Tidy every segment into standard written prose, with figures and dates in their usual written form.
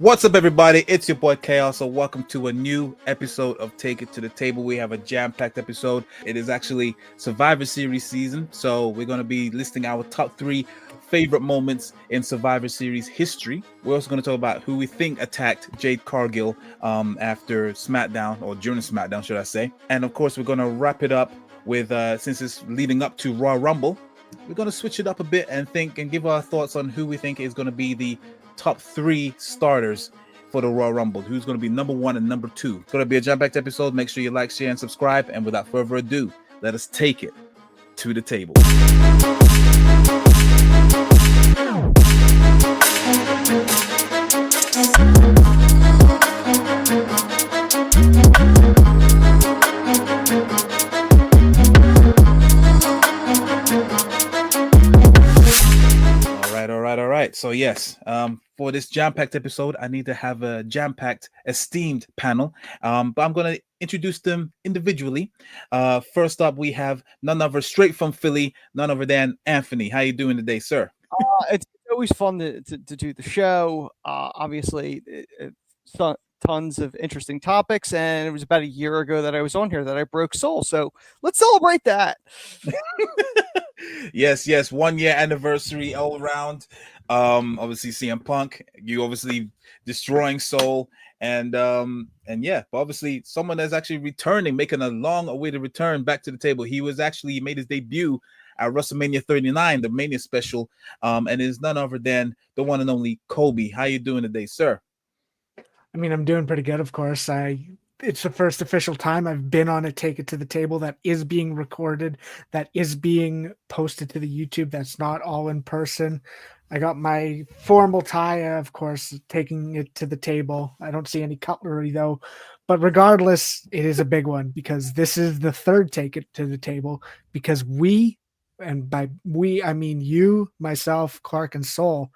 What's up, everybody? It's your boy Chaos. So welcome to a new episode of Take It to the Table. We have a jam-packed episode. It is actually Survivor Series season, so we're going to be listing our top 3 favorite moments in Survivor Series history. We're also going to talk about who we think attacked Jade Cargill after SmackDown, or during SmackDown, should I say. And of course, we're going to wrap it up with, since it's leading up to Royal Rumble, we're going to switch it up a bit and think and give our thoughts on who we think is going to be the top 3 starters for the Royal Rumble. Who's going to be number 1 and number 2. It's going to be a jam-packed episode. Make sure you like, share, and subscribe. And without further ado, let us take it to the table. All right. So yes, for this jam-packed episode, I need to have a jam-packed, esteemed panel. But I'm going to introduce them individually. First up, we have none other, straight from Philly, none other than Anthony. How you doing today, sir? It's always fun to do the show. Obviously, tons of interesting topics, and it was about a year ago that I was on here that I broke soul. So let's celebrate that. Yes, 1 year anniversary all around. Obviously CM Punk, you obviously destroying Soul, and yeah, but obviously someone that's actually returning, making a long-awaited return back to the table. He made his debut at WrestleMania 39, the Mania special, and is none other than the one and only Coby. How you doing today, sir? I mean, I'm doing pretty good, of course. It's the first official time I've been on a Take It to the Table that is being recorded, that is being posted to the YouTube. That's not all in person. I got my formal tie, of course, taking it to the table. I don't see any cutlery, though. But regardless, it is a big one because this is the third Take It to the Table because we, and by we, I mean you, myself, Clark, and Soul,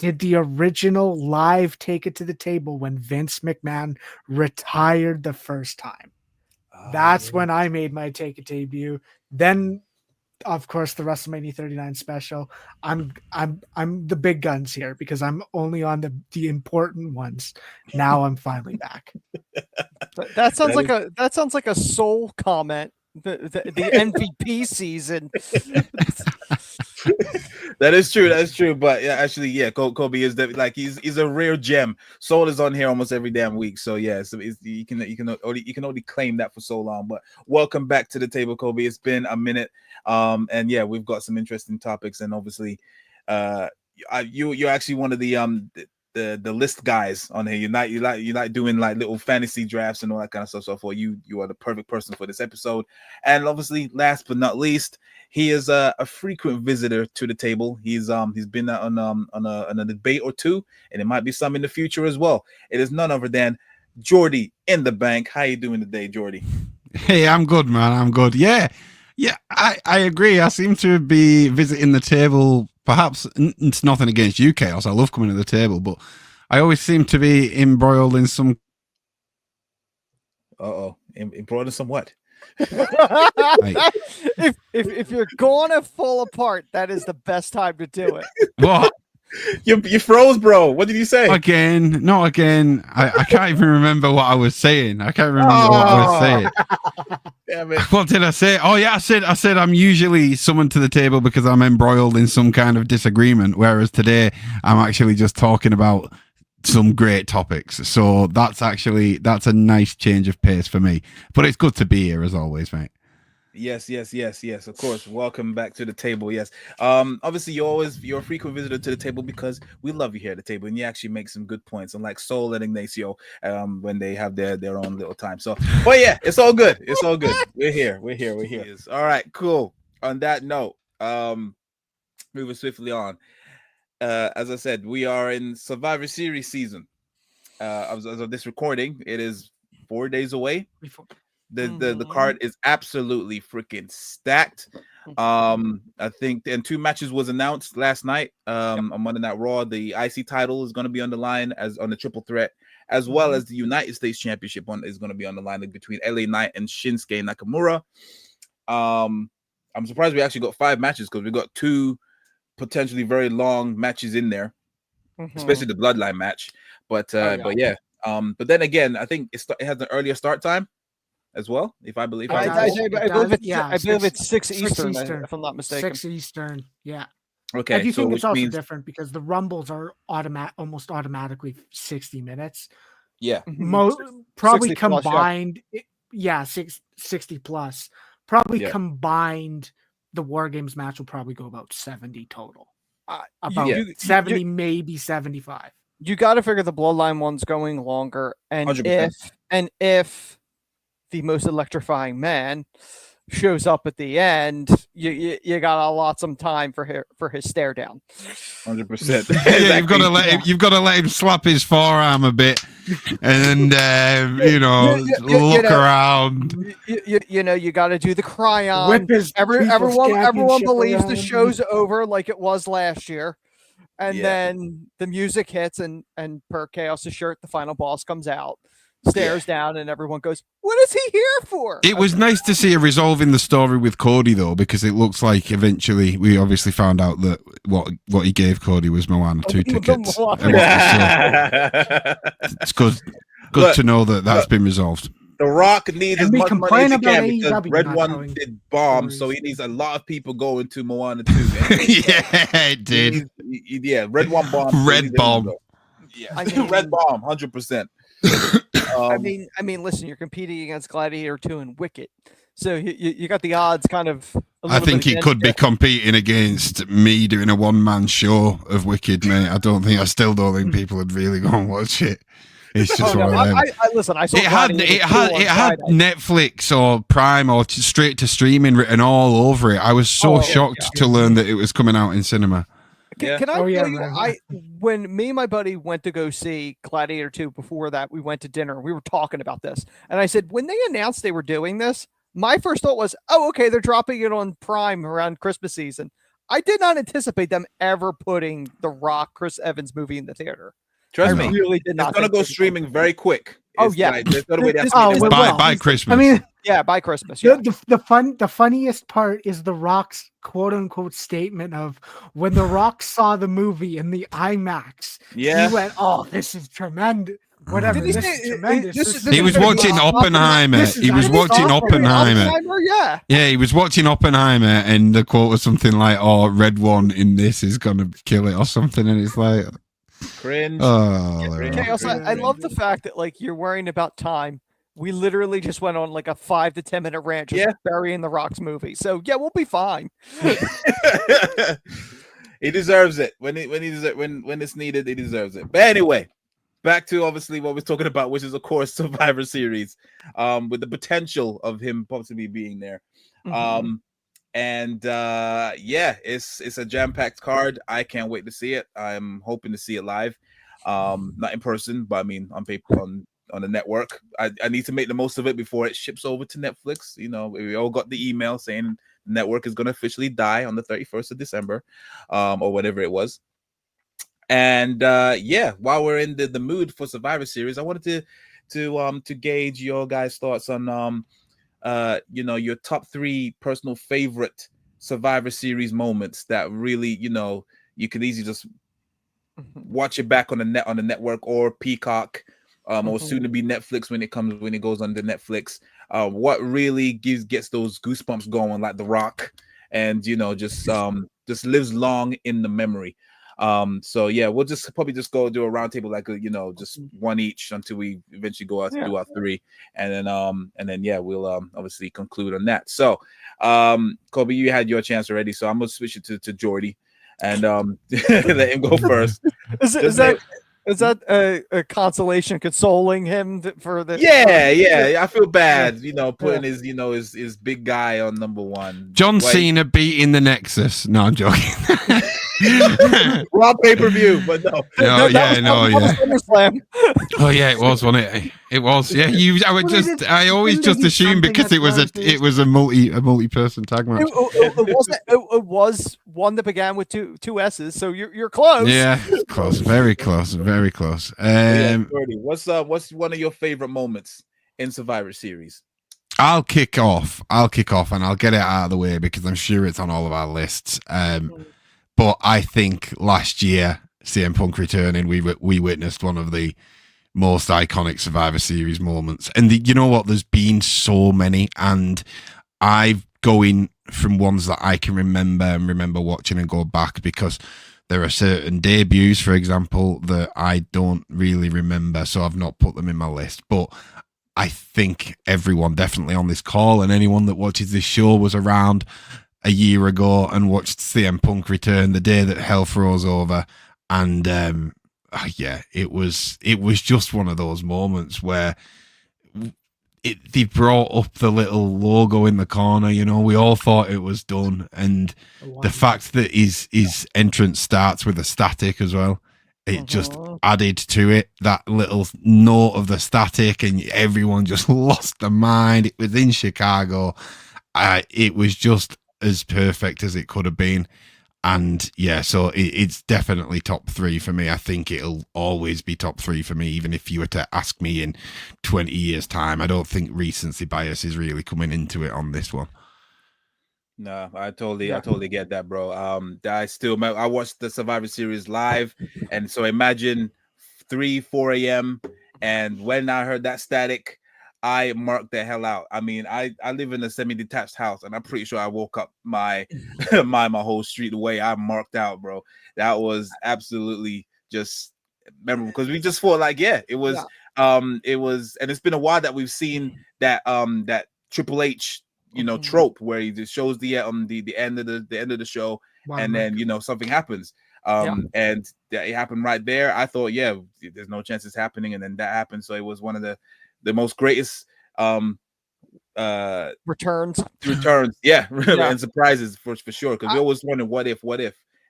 did the original live Take It to the Table when Vince McMahon retired the first time. That's when I made my Take It debut. Then, of course, the WrestleMania 39 special. I'm the big guns here because I'm only on the important ones. Now I'm finally back. That sounds like a Soul comment. The MVP season. That is true. But yeah, actually, yeah, Coby is like he's a rare gem. Soul is on here almost every damn week, so yeah, so you can only claim that for so long. But welcome back to the table, Coby. It's been a minute, and yeah, we've got some interesting topics, and obviously, you're actually one of the list guys on here. You're not doing like little fantasy drafts and all that kind of stuff. So for you are the perfect person for this episode. And obviously, last but not least, he is a frequent visitor to the table. He's been on a debate or two, and it might be some in the future as well. It is none other than Jordy in the bank. How you doing today, Jordy? Hey, I'm good, man. I'm good. Yeah, I agree. I seem to be visiting the table. Perhaps it's nothing against you, Chaos. I love coming to the table, but I always seem to be embroiled in some. Embroiled in some what? if you're gonna fall apart, that is the best time to do it. What? You froze, bro. What did you say? Not again. I can't even remember what I was saying. I can't remember what I was saying. Damn it. What did I say? Oh yeah, I said I'm usually summoned to the table because I'm embroiled in some kind of disagreement, whereas today I'm actually just talking about some great topics. So that's a nice change of pace for me. But it's good to be here as always, mate. Yes. Of course. Welcome back to the table. Yes. Obviously you're a frequent visitor to the table because we love you here at the table, and you actually make some good points. Unlike Soul and Ignacio, when they have their own little time. So, but yeah, it's all good. We're here. Yes. All right. Cool. On that note, moving swiftly on. As I said, we are in Survivor Series season. As of this recording, it is 4 days away. The card is absolutely freaking stacked. I think, and 2 matches was announced last night. On Monday Night Raw, the IC title is going to be on the line as on the triple threat, as well as the United States Championship is going to be on the line between LA Knight and Shinsuke Nakamura. I'm surprised we actually got 5 matches because we got 2 potentially very long matches in there. especially the Bloodline match. But yeah. But then again, I think it has an earlier start time as well, if I believe. I believe it's 6 Eastern, if I'm not mistaken. 6 Eastern, yeah. Okay, I do think it's also means... different because the Rumbles are almost automatically 60 minutes. Yeah. Probably combined, plus, 60 plus. Probably combined, the War Games match will probably go about 70 total. About 70, maybe 75. You got to figure the Bloodline one's going longer, and 100%. if the most electrifying man shows up at the end, you got to allot some time for his stare down. 100%. Yeah, you've got to let him slap his forearm a bit, and look around. You got to do the cry on. Everyone believes the show's over, like it was last year. And then the music hits, and per Chaos' shirt, the final boss comes out, stares down, and everyone goes, "What is he here for?" It was nice to see a resolving the story with Cody, though, because it looks like eventually we obviously found out that what he gave Cody was Moana 2 tickets. It's good to know that that's been resolved. The Rock needs as much money as he can because Red One did bomb, so he needs a lot of people going to Moana 2. Yeah, it did. Red One bomb. Red bomb. Yeah, Red bomb, 100%. I mean, listen, you're competing against Gladiator 2 and Wicked, so you got the odds kind of. I think he could be competing against me doing a one-man show of Wicked, mate. I still don't think people would really go and watch it. It's just listen. I saw it had Netflix or Prime or straight to streaming written all over it. I was so shocked to learn that it was coming out in cinema. Can I tell you, when me and my buddy went to go see Gladiator 2, before that, we went to dinner. We were talking about this. And I said, when they announced they were doing this, my first thought was, oh, okay, they're dropping it on Prime around Christmas season. I did not anticipate them ever putting the Rock, Chris Evans movie in the theater. Trust me, really did not. It's going to go streaming very quick. By Christmas. I mean, by Christmas. Yeah. The funniest part is the Rock's quote unquote statement of when the Rock saw the movie in the IMAX. He went, "Oh, this is tremendous." Whatever. This is tremendous. He was watching Oppenheimer. He was watching Oppenheimer. Yeah, he was watching Oppenheimer, and the quote was something like, "Oh, Red One in this is gonna kill it" or something, and it's like. Cringe. Chaos, I love the fact that you're worrying about time. We literally just went on a 5 to 10 minute rant just burying the Rock's movie. So we'll be fine. He deserves it when it's needed. He deserves it. But anyway, back to obviously what we're talking about, which is of course Survivor Series, with the potential of him possibly being there. Mm-hmm. It's a jam-packed card. I can't wait to see it. I'm hoping to see it live, not in person, but I mean on paper, on the network. I need to make the most of it before it ships over to Netflix. We all got the email saying the network is going to officially die on the 31st of December, or whatever it was. And while we're in the mood for Survivor Series, I wanted to gauge your guys' thoughts on your top 3 personal favorite Survivor Series moments that really, you can easily just watch it back on the network or Peacock, or soon to be Netflix when it goes on the Netflix. What really gets those goosebumps going, like The Rock, and just lives long in the memory. We'll probably go do a round table, just one each until we eventually go out to do our 3, and then we'll obviously conclude on that. So, Coby, you had your chance already, so I'm gonna switch it to Jordy, and let him go first. Is that a consolation, consoling him for the? Yeah. I feel bad, putting his big guy on number 1. John Cena beating the Nexus. No, I'm joking. Raw pay-per-view, but no. Oh yeah, it was, wasn't it? It was. Yeah, I always just assumed because it was a multi-person tag match. It was one that began with two S's, so you're close. Yeah, close, very close, very close. Jordy, what's one of your favorite moments in Survivor Series? I'll kick off, and I'll get it out of the way because I'm sure it's on all of our lists. But I think last year CM Punk returning, we witnessed one of the most iconic Survivor Series moments. And you know what? There's been so many, and I've going from ones that I can remember watching and go back, because there are certain debuts, for example, that I don't really remember, so I've not put them in my list. But I think everyone definitely on this call and anyone that watches this show was around a year ago and watched CM Punk return the day that hell froze over. And yeah, it was just one of those moments where they brought up the little logo in the corner. You know, we all thought it was done, and the fact that his entrance starts with a static as well, it just added to it, that little note of the static, and everyone just lost their mind. It was in Chicago. It was just as perfect as it could have been. And yeah, so it's definitely top 3 for me. I think it'll always be top 3 for me, even if you were to ask me in 20 years' time. I don't think recency bias is really coming into it on this one. No, I totally get that, bro. I watched the Survivor Series live, and so imagine 4 a.m. and when I heard that static, I marked the hell out. I mean, I live in a semi-detached house, and I'm pretty sure I woke up my my whole street the way I marked out, bro. That was absolutely just memorable, because we just thought like, yeah, it was, and it's been a while that we've seen that that Triple H, you know, trope where he just shows the end of the show, and then, you know, something happens. And it happened right there. I thought, yeah, there's no chance it's happening, and then that happened. So it was one of the most greatest returns, yeah. And surprises for sure, because we always wonder what if,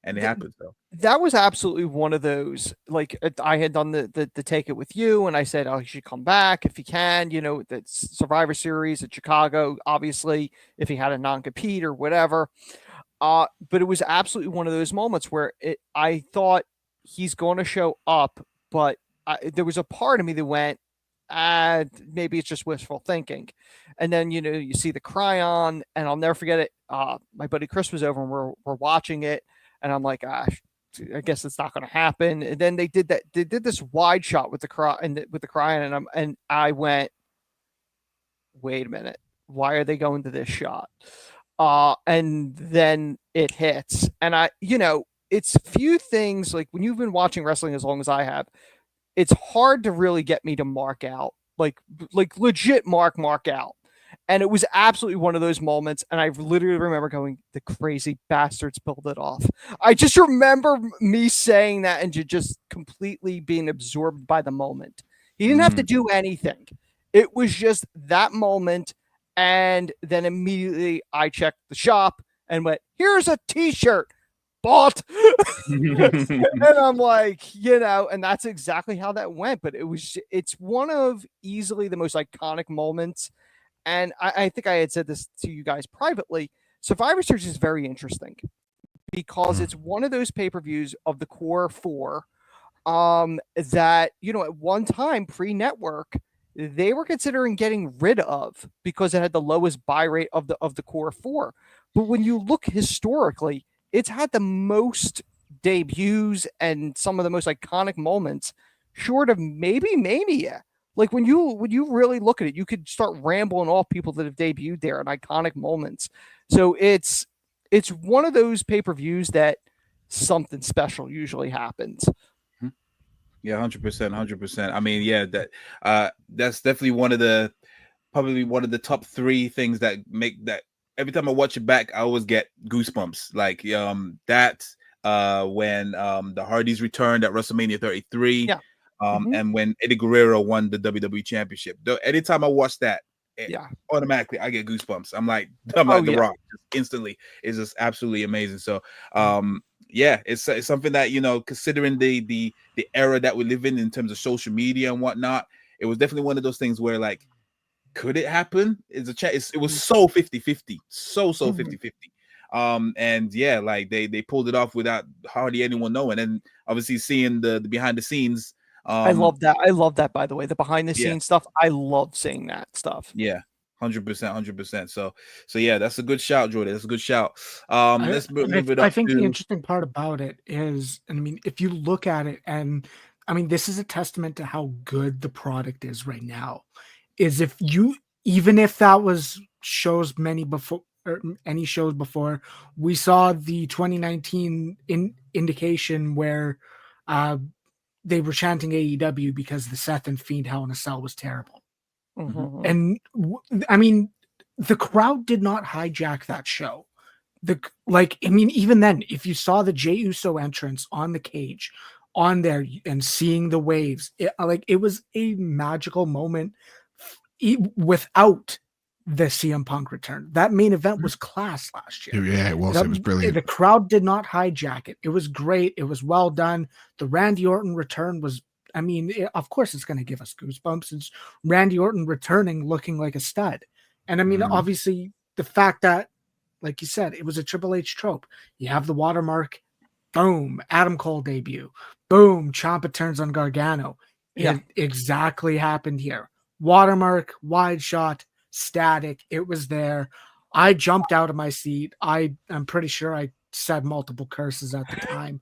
and it happened. So that was absolutely one of those. Like, I had done the take it with you, and I said, oh, he should come back if he can, you know, that Survivor Series at Chicago, obviously, if he had a non-compete or whatever. But it was absolutely one of those moments where I thought he's going to show up, but there was a part of me that went, maybe it's just wishful thinking. And then, you know, you see the cryon, and I'll never forget it. My buddy Chris was over, and we're watching it, and I'm like, I guess it's not going to happen. And then they did this wide shot with the cryon, and I went, wait a minute, why are they going to this shot? And then it hits, and you know, it's few things, like when you've been watching wrestling as long as I have, it's hard to really get me to mark out, like legit mark out. And it was absolutely one of those moments. And I literally remember going, the crazy bastards pulled it off. I just remember me saying that and just completely being absorbed by the moment. He didn't have to do anything. It was just that moment. And then immediately I checked the shop and went, here's a t-shirt. Bought. And I'm like, you know, and that's exactly how that went. But it's one of easily the most iconic moments. And I think I had said this to you guys privately. Survivor Series is very interesting because it's one of those pay-per-views of the core 4 that, you know, at one time pre-network, they were considering getting rid of because it had the lowest buy rate of the core 4. But when you look historically, it's had the most debuts and some of the most iconic moments, short of maybe Mania. Like when you really look at it, you could start rambling off people that have debuted there and iconic moments. So it's one of those pay-per-views that something special usually happens. Yeah, 100%. I mean, yeah, that's definitely probably one of the top 3 things that make that every time I watch it back, I always get goosebumps. Like that when the Hardys returned at WrestleMania 33. Yeah. And when Eddie Guerrero won the WWE Championship. Anytime I watch that, automatically I get goosebumps. I'm like The Rock, just instantly. It's just absolutely amazing. So yeah, it's something that, you know, considering the era that we live in terms of social media and whatnot, it was definitely one of those things where, like, could it happen? It was so 50-50, so 50-50. And yeah, like they pulled it off without hardly anyone knowing. And obviously seeing the behind the scenes. I love that. By the way, the behind the scenes stuff. I love seeing that stuff. Yeah. 100%. So yeah, that's a good shout, Jordy. That's a good shout. Let's move it up. I think the interesting part about it is, and I mean, if you look at it, and I mean, this is a testament to how good the product is right now. Is if you, even if that was shows many before, or any shows before, we saw the 2019 indication where they were chanting AEW because the Seth and Fiend Hell in a Cell was terrible. Mhm. And I mean, the crowd did not hijack that show. Even then, if you saw the Jey Uso entrance on the cage, on there, and seeing the waves, it was a magical moment. Without the CM Punk return, that main event was class last year. Yeah, it was. It was brilliant. The crowd did not hijack it. It was great. It was well done. The Randy Orton return was, I mean, of course it's going to give us goosebumps. It's Randy Orton returning looking like a stud. And I mean, obviously the fact that, like you said, it was a Triple H trope. You have the watermark, boom, Adam Cole debut, boom, Ciampa turns on Gargano. Yeah. It exactly happened here. Watermark, wide shot, static. It was there. I jumped out of my seat. I'm pretty sure I said multiple curses at the time,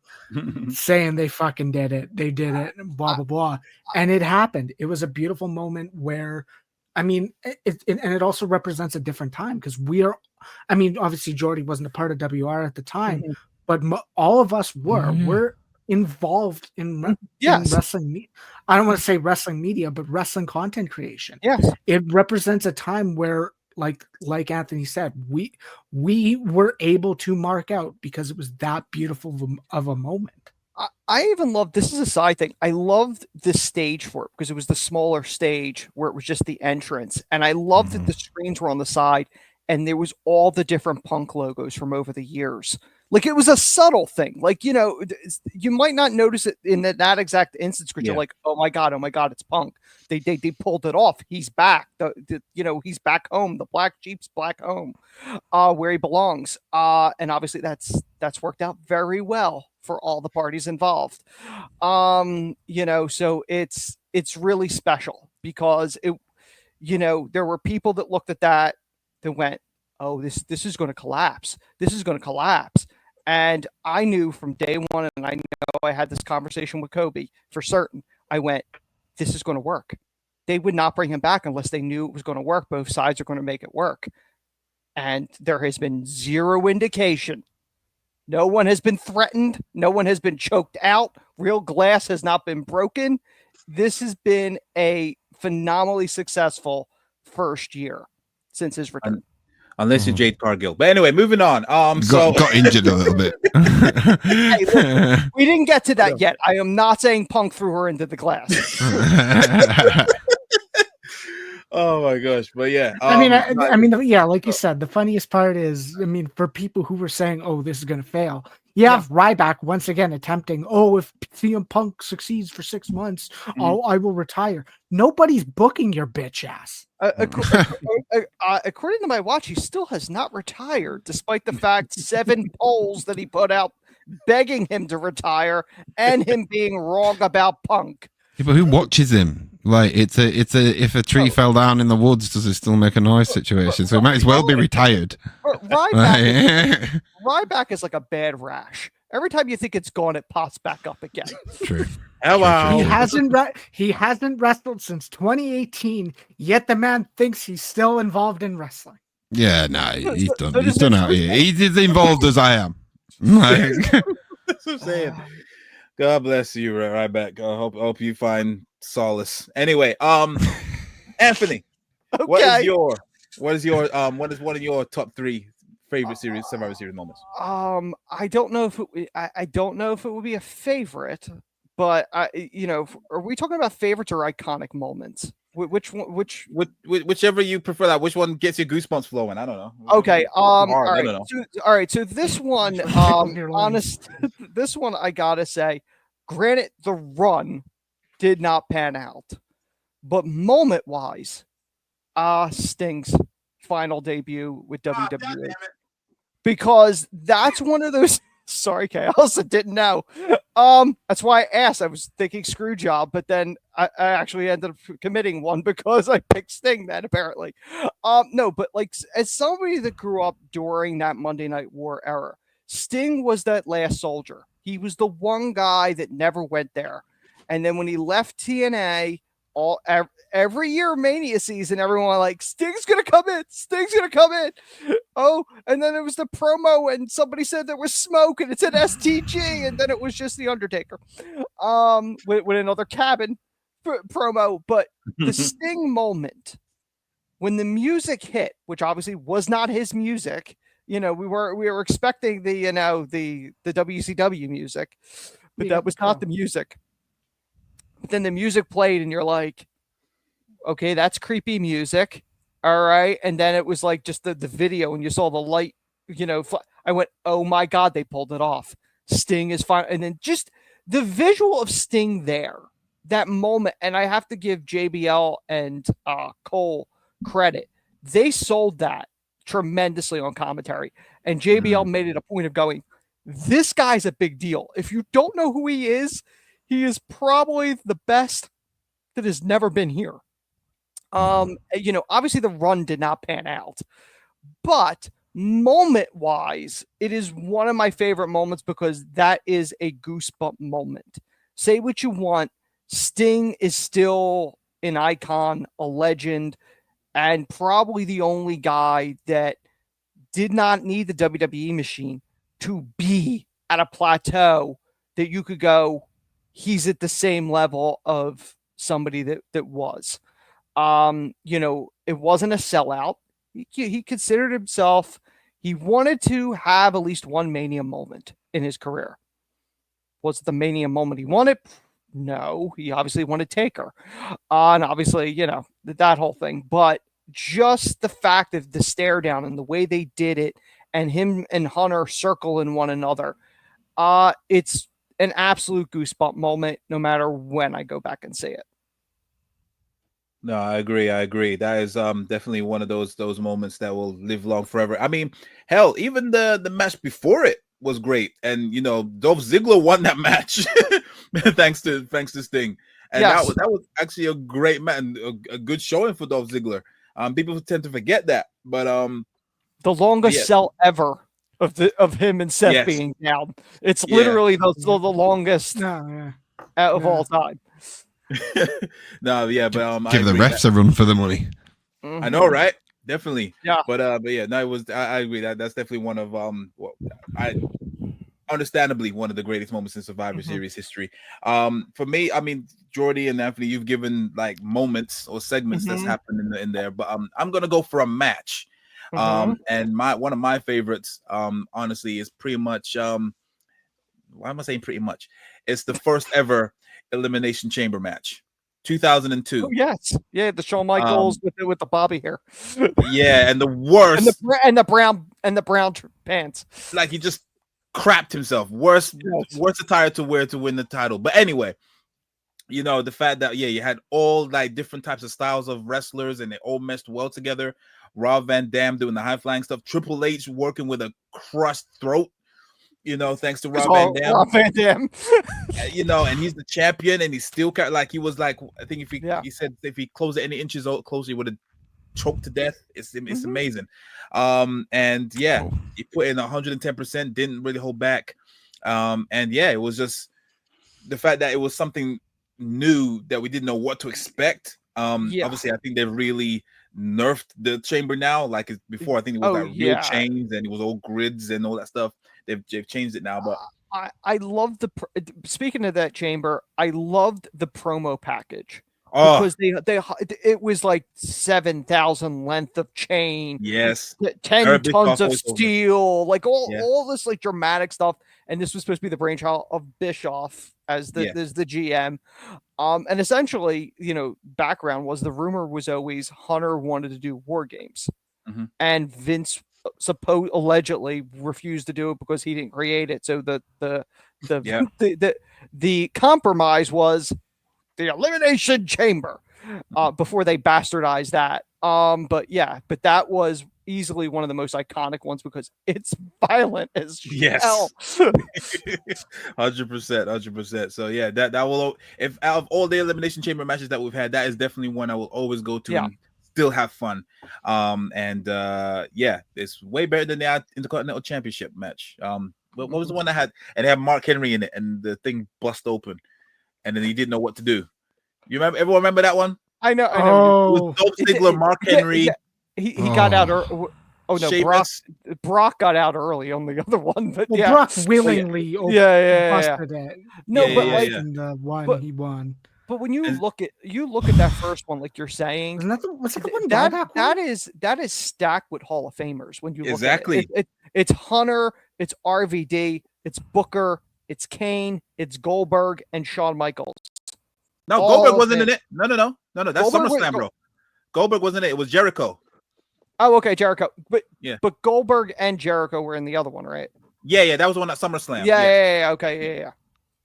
saying they fucking did it. They did it, blah, blah, blah. And it happened. It was a beautiful moment where, I mean, it also represents a different time because obviously Jordy wasn't a part of WR at the time, but all of us were. We're involved in wrestling. I don't want to say wrestling media, but wrestling content creation. Yes. It represents a time where, like Anthony said, we were able to mark out because it was that beautiful of a moment. I even loved, this is a side thing, I loved the stage for it because it was the smaller stage where it was just the entrance. And I loved that the screens were on the side and there was all the different Punk logos from over the years. Like, it was a subtle thing. Like, you know, you might not notice it in that exact instance because you're like, oh my God, it's Punk. They pulled it off. He's back. He's back home. The Black Jeep's back home, where he belongs. And obviously that's worked out very well for all the parties involved. So it's really special because there were people that looked at that went, oh, this is going to collapse. This is going to collapse. And I knew from day one, and I know I had this conversation with Coby for certain. I went, this is going to work. They would not bring him back unless they knew it was going to work. Both sides are going to make it work. And there has been zero indication. No one has been threatened. No one has been choked out. Real glass has not been broken. This has been a phenomenally successful first year since his return. Unless you're Jade Cargill. But anyway, moving on. Got injured a little bit. Hey, look, we didn't get to that yet. I am not saying Punk threw her into the glass. Oh my gosh. But yeah. Like you said, the funniest part is, I mean, for people who were saying, oh, this is going to fail. You have Ryback once again attempting, if CM Punk succeeds for 6 months, I will retire. Nobody's booking your bitch ass. According to my watch, he still has not retired, despite the fact 7 polls that he put out begging him to retire and him being wrong about Punk. Yeah, but who watches him? Like, it's a if a tree fell down in the woods, does it still make a noise situation? So he might as well be retired. Ryback is like a bad rash. Every time you think it's gone, it pops back up again. True. Hello. He hasn't wrestled since 2018, yet the man thinks he's still involved in wrestling. Yeah, he's done. He's done out here. He's as involved as I am. Like, that's what I'm saying. God bless you, Ryback. I hope you find solace. Anyway, Anthony, Okay. what is one of your top 3 favorite Survivor Series moments? I don't know if it would be a favorite, but are we talking about favorites or iconic moments? Whichever you prefer. That which one gets your goosebumps flowing? I don't know. Okay. All right. I don't know. All right. So this one, this one I gotta say, granted, the run did not pan out, but moment wise, Sting's final debut with WWE, because that's one of those Sorry, Chaos. I didn't know. That's why I asked. I was thinking screw job, but then I actually ended up committing one because I picked Sting then, apparently. No, but like as somebody that grew up during that Monday Night War era, Sting was that last soldier. He was the one guy that never went there. And then when he left TNA, every year Mania season, everyone like Sting's gonna come in. Sting's gonna come in. Oh, and then it was the promo, and somebody said there was smoke, and it said STG, and then it was just the Undertaker, with another cabin promo. But the Sting moment when the music hit, which obviously was not his music, we were expecting the WCW music, but that was not the music. But then the music played, and you're like, okay, that's creepy music. All right. And then it was like just the video, and you saw the light, I went, oh my God, they pulled it off. Sting is fine. And then just the visual of Sting there, that moment. And I have to give JBL and Cole credit. They sold that tremendously on commentary. And JBL made it a point of going, this guy's a big deal. If you don't know who he is probably the best that has never been here. Obviously the run did not pan out, but moment wise, it is one of my favorite moments because that is a goosebump moment. Say what you want. Sting is still an icon, a legend, and probably the only guy that did not need the WWE machine to be at a plateau that you could go, he's at the same level of somebody that was. It wasn't a sellout. He considered himself, he wanted to have at least one Mania moment in his career. Was it the Mania moment he wanted? No, he obviously wanted Taker. And obviously, that whole thing. But just the fact of the stare down and the way they did it, and him and Hunter circling one another, it's an absolute goosebump moment no matter when I go back and see it. No, I agree. That is definitely one of those moments that will live long forever. I mean, hell, even the match before it was great, and Dolph Ziggler won that match thanks to Sting, and yes. that was actually a great match, a good showing for Dolph Ziggler. People tend to forget that, but the longest sell ever of him and Seth being down. It's literally the longest of all time. No, yeah, but give the refs a run for the money. I know, right? Definitely. Yeah. But yeah, no, it was. I agree that that's definitely one of understandably one of the greatest moments in Survivor Series history. For me, I mean, Jordy and Anthony, you've given like moments or segments that's happened in there, but I'm gonna go for a match. And one of my favorites, honestly, is pretty much why am I saying pretty much? It's the first ever Elimination Chamber match, 2002. Oh, yes, yeah, the Shawn Michaels with the bobby hair. Yeah, and the worst, and the brown pants. Like he just crapped himself. Worst attire to wear to win the title. But anyway, the fact that you had all like different types of styles of wrestlers, and they all meshed well together. Rob Van Dam doing the high flying stuff. Triple H working with a crushed throat. Thanks to Rob Van Dam. Rob Van Dam. And he's the champion, and he's still like he was like, I think he said if he closed it any inches closer, he would have choked to death. It's amazing. And yeah, he put in 110%, didn't really hold back. And yeah, it was just the fact that it was something new that we didn't know what to expect. Obviously, I think they've really nerfed the chamber now. Like before, I think it was real chains, and it was all grids and all that stuff. They've changed it now, but I love speaking of that chamber, I loved the promo package because it was like 7,000 length of chain, 10 tons of steel, like all this like dramatic stuff, and this was supposed to be the brainchild of Bischoff as the GM, and essentially, background was the rumor was always Hunter wanted to do War Games, and Vince allegedly refused to do it because he didn't create it. So the compromise was the Elimination Chamber before they bastardized that. But that was easily one of the most iconic ones because it's violent as Yes. hell. 100%. So yeah, that will, if out of all the Elimination Chamber matches that we've had, that is definitely one I will always go to and still have fun. Yeah, it's way better than the Intercontinental Championship match. What was the one that had, and they had Mark Henry in it, and the thing bust open, and then he didn't know what to do. You remember? Everyone remember that one? I know. It was Dolph Ziggler, Mark Henry. He got out. Oh no, Sheamus. Brock got out early on the other one, but well, Brock willingly busted it. No, Yeah, but yeah, like yeah. in the one he won. But when you look at that first one, like you're saying, was that the one that is stacked with Hall of Famers. When you look Exactly. at it, it's Hunter, it's RVD, it's Booker, it's Kane, it's Goldberg, and Shawn Michaels. No, Goldberg wasn't in it. No. That's Goldberg SummerSlam, bro. Goldberg wasn't in it. It was Jericho. Oh, okay, Jericho. But yeah, but Goldberg and Jericho were in the other one, right? Yeah, that was the one at SummerSlam. Yeah. Okay,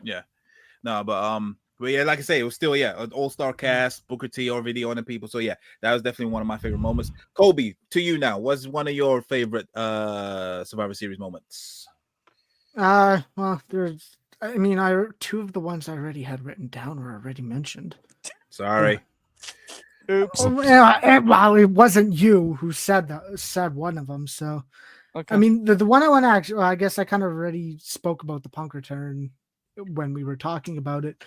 yeah. No, but yeah, like I say, it was still an all-star cast, Booker T, RVD, on the people. So yeah, that was definitely one of my favorite moments. Coby, to you now, what's one of your favorite Survivor Series moments? Well, there's, I mean, two of the ones I already had written down were already mentioned. Sorry. Oops. Well, it wasn't you who said one of them. So, okay. I mean, the one I want to actually, I guess I kind of already spoke about the Punk return when we were talking about it.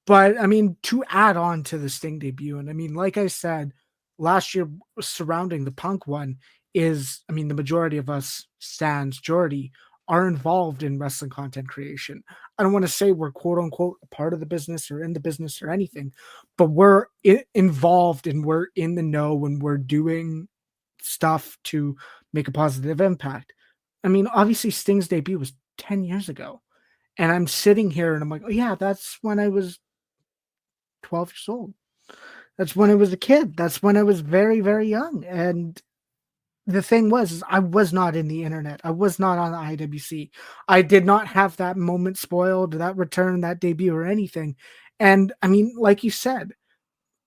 But I mean, to add on to the Sting debut, and I mean, like I said, last year surrounding the Punk one is, I mean, the majority of us, sans Jordy, are involved in wrestling content creation. I don't want to say we're quote unquote a part of the business or in the business or anything, but we're involved and we're in the know when we're doing stuff to make a positive impact. I mean, obviously Sting's debut was 10 years ago. And I'm sitting here and I'm like, oh yeah, that's when I was 12 years old. That's when I was a kid. That's when I was very, very young. And the thing was, I was not in the internet. I was not on the IWC. I did not have that moment spoiled, that return, that debut, or anything. And I mean, like you said,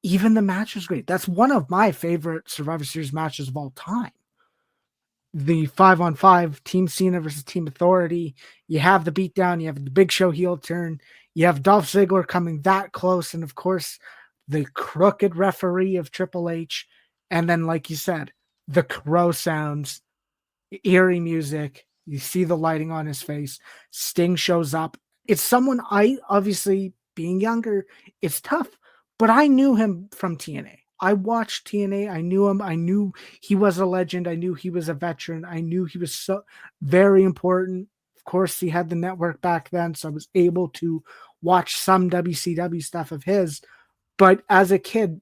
even the match was great. That's one of my favorite Survivor Series matches of all time. The 5-on-5 Team Cena versus Team Authority. You have the beatdown. You have the Big Show heel turn. You have Dolph Ziggler coming that close. And of course, the crooked referee of Triple H. And then, like you said, the crow sounds, eerie music. You see the lighting on his face. Sting shows up. It's someone obviously, being younger, it's tough. But I knew him from TNA. I watched TNA. I knew him. I knew he was a legend. I knew he was a veteran. I knew he was so very important. Of course, he had the network back then, so I was able to watch some WCW stuff of his. But as a kid,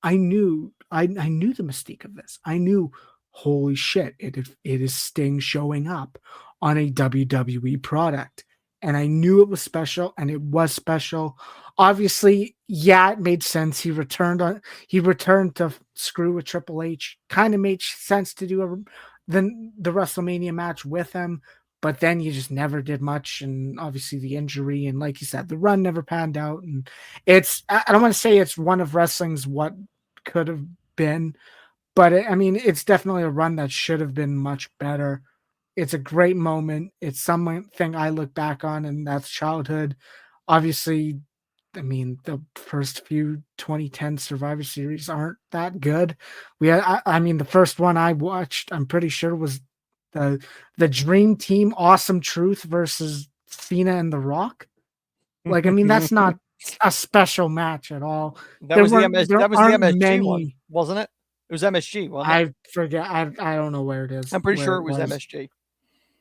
I knew the mystique of this. I knew, holy shit, it is Sting showing up on a WWE product. And I knew it was special, and it was special. Obviously, yeah, it made sense. He returned to screw with Triple H. Kind of made sense to do the WrestleMania match with him, but then you just never did much. And obviously the injury, and like you said, the run never panned out. And I don't want to say it's one of wrestling's what could have been, but I mean, it's definitely a run that should have been much better. It's a great moment. It's something I look back on, and that's childhood. Obviously, I mean, the first few 2010 Survivor Series aren't that good. I mean, the first one I watched, I'm pretty sure, was the Dream Team Awesome Truth versus Cena and The Rock. Like, I mean, that's not a special match at all. That was the MSG one, wasn't it? It was MSG, wasn't it? I forget. I don't know where it is. I'm pretty sure it was MSG.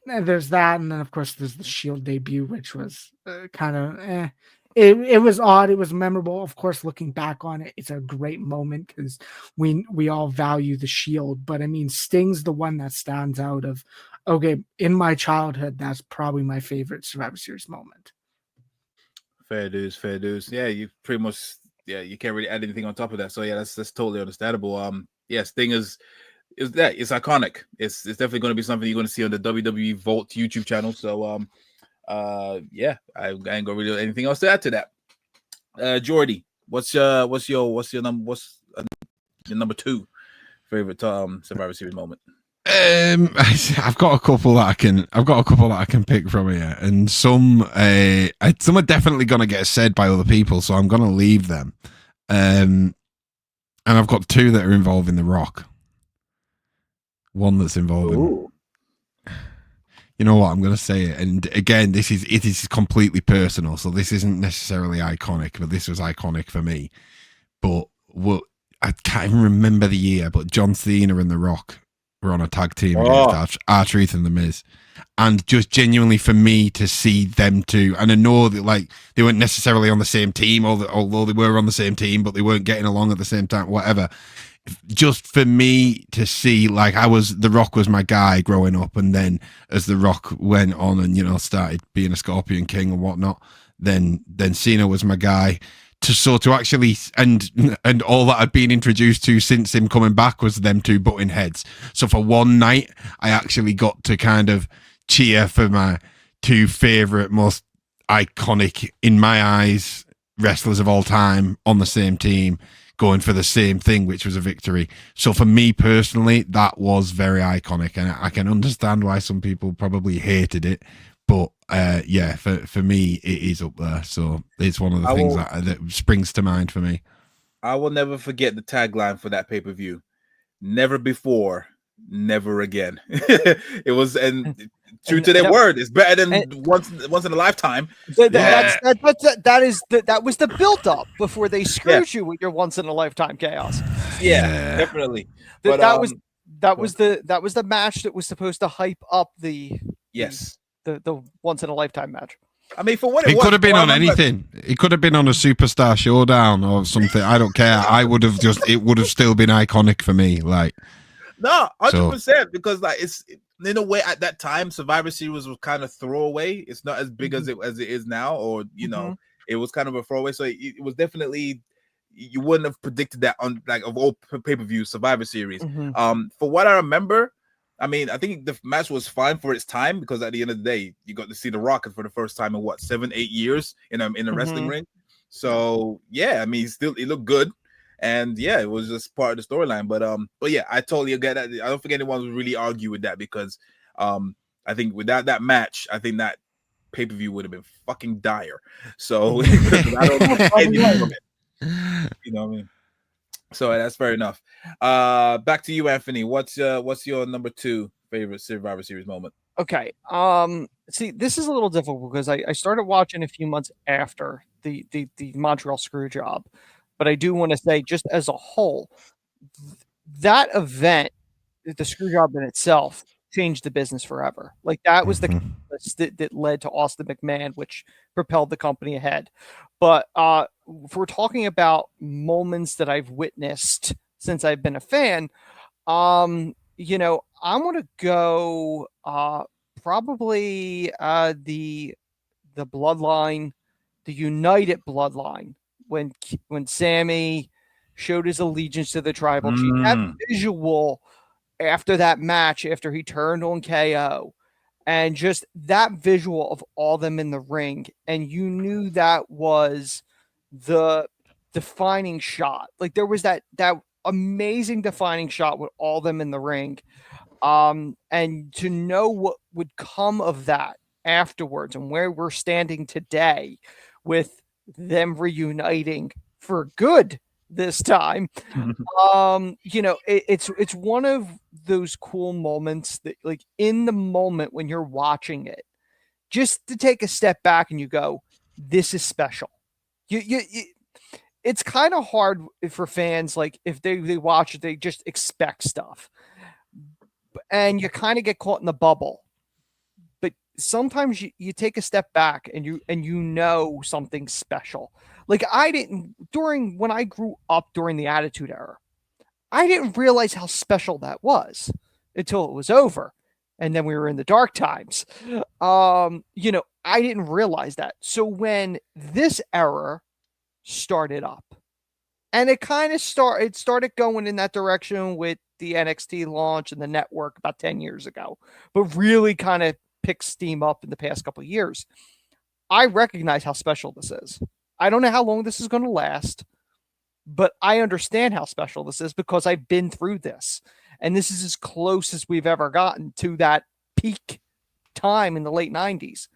And there's that, and then of course there's the Shield debut, which was kind of It was odd. It was memorable. Of course, looking back on it, it's a great moment because we all value the Shield. But I mean, Sting's the one that stands out of, okay, in my childhood, that's probably my favorite Survivor Series moment. Fair dues. Yeah, you pretty much, you can't really add anything on top of that. So yeah, that's totally understandable. Yeah, Sting is it's iconic. It's definitely going to be something you're going to see on the WWE Vault YouTube channel. So yeah, I ain't gonna really do anything else to add to that. Jordy, what's your number 2 favorite Survivor Series moment? I've got a couple that I can pick from here, and some are definitely gonna get said by other people, so I'm gonna leave them. And I've got two that are involving The Rock. One that's involving. Ooh. You know what? I'm gonna say it, and again, it is completely personal, so this isn't necessarily iconic, but this was iconic for me. But I can't even remember the year, but John Cena and The Rock were on a tag team against R-Truth and The Miz. And just genuinely for me to see them two, and I know that like they weren't necessarily on the same team, although they were on the same team, but they weren't getting along at the same time, whatever. Just for me to see, like, The Rock was my guy growing up, and then as The Rock went on and, you know, started being a Scorpion King and whatnot, then Cena was my guy. To actually and all that I'd been introduced to since him coming back was them two butting heads. So for one night, I actually got to kind of cheer for my two favorite, most iconic in my eyes wrestlers of all time on the same team, going for the same thing, which was a victory. So for me personally, that was very iconic, and I can understand why some people probably hated it. But yeah, for me, it is up there. So it's one of the things that springs to mind for me. I will never forget the tagline for that pay-per-view. Never before, never again. It was, and true to their word, it's better than once in a lifetime. That was the build-up before they screwed you with your once in a lifetime chaos. Yeah, definitely. But that was the match that was supposed to hype up the once in a lifetime match. I mean, for what it could have been on anything. It could have been on a Superstar Showdown or something. I don't care. It would have still been iconic for me. Like, no, 100%, because like it's in a way at that time Survivor Series was kind of throwaway. It's not as big as it is now, or you know, it was kind of a throwaway. So it was definitely, you wouldn't have predicted that on like of all pay-per-view Survivor Series. For what I remember, I mean, I think the match was fine for its time, because at the end of the day, you got to see The Rock for the first time in 7-8 years in a wrestling ring. So yeah, I mean, he looked good, and yeah, it was just part of the storyline. But yeah, I totally get that. I don't think anyone would really argue with that, because I think without that match, I think that pay-per-view would have been fucking dire. So I don't know anything from it. You know what I mean? So that's fair enough. Back to you, Anthony. What's your number 2 favorite Survivor Series moment? Okay. See, this is a little difficult because I started watching a few months after the Montreal Screwjob, but I do want to say, just as a whole, that event, the Screwjob in itself, changed the business forever. Like, that was the catalyst that led to Austin McMahon, which propelled the company ahead. But if we're talking about moments that I've witnessed since I've been a fan, you know, I'm going to go probably the bloodline, the United bloodline, when Sammy showed his allegiance to the tribal chief. That visual after that match, after he turned on KO, and just that visual of all them in the ring, and you knew that was the defining shot. Like, there was that amazing defining shot with all them in the ring. And to know what would come of that afterwards, and where we're standing today with them reuniting for good this time, you know, it's one of those cool moments that, like, in the moment when you're watching it, just to take a step back and you go, this is special. You it's kind of hard for fans, like, if they watch it, they just expect stuff, and you kind of get caught in the bubble. But sometimes you take a step back and you know something special. Like, when I grew up during the Attitude Era, I didn't realize how special that was until it was over. And then we were in the dark times. You know, I didn't realize that. So when this era started up, and it kind of started going in that direction with the NXT launch and the network about 10 years ago, but really kind of picked steam up in the past couple of years, I recognize how special this is. I don't know how long this is going to last, but I understand how special this is because I've been through this. And this is as close as we've ever gotten to that peak time in the late 90s.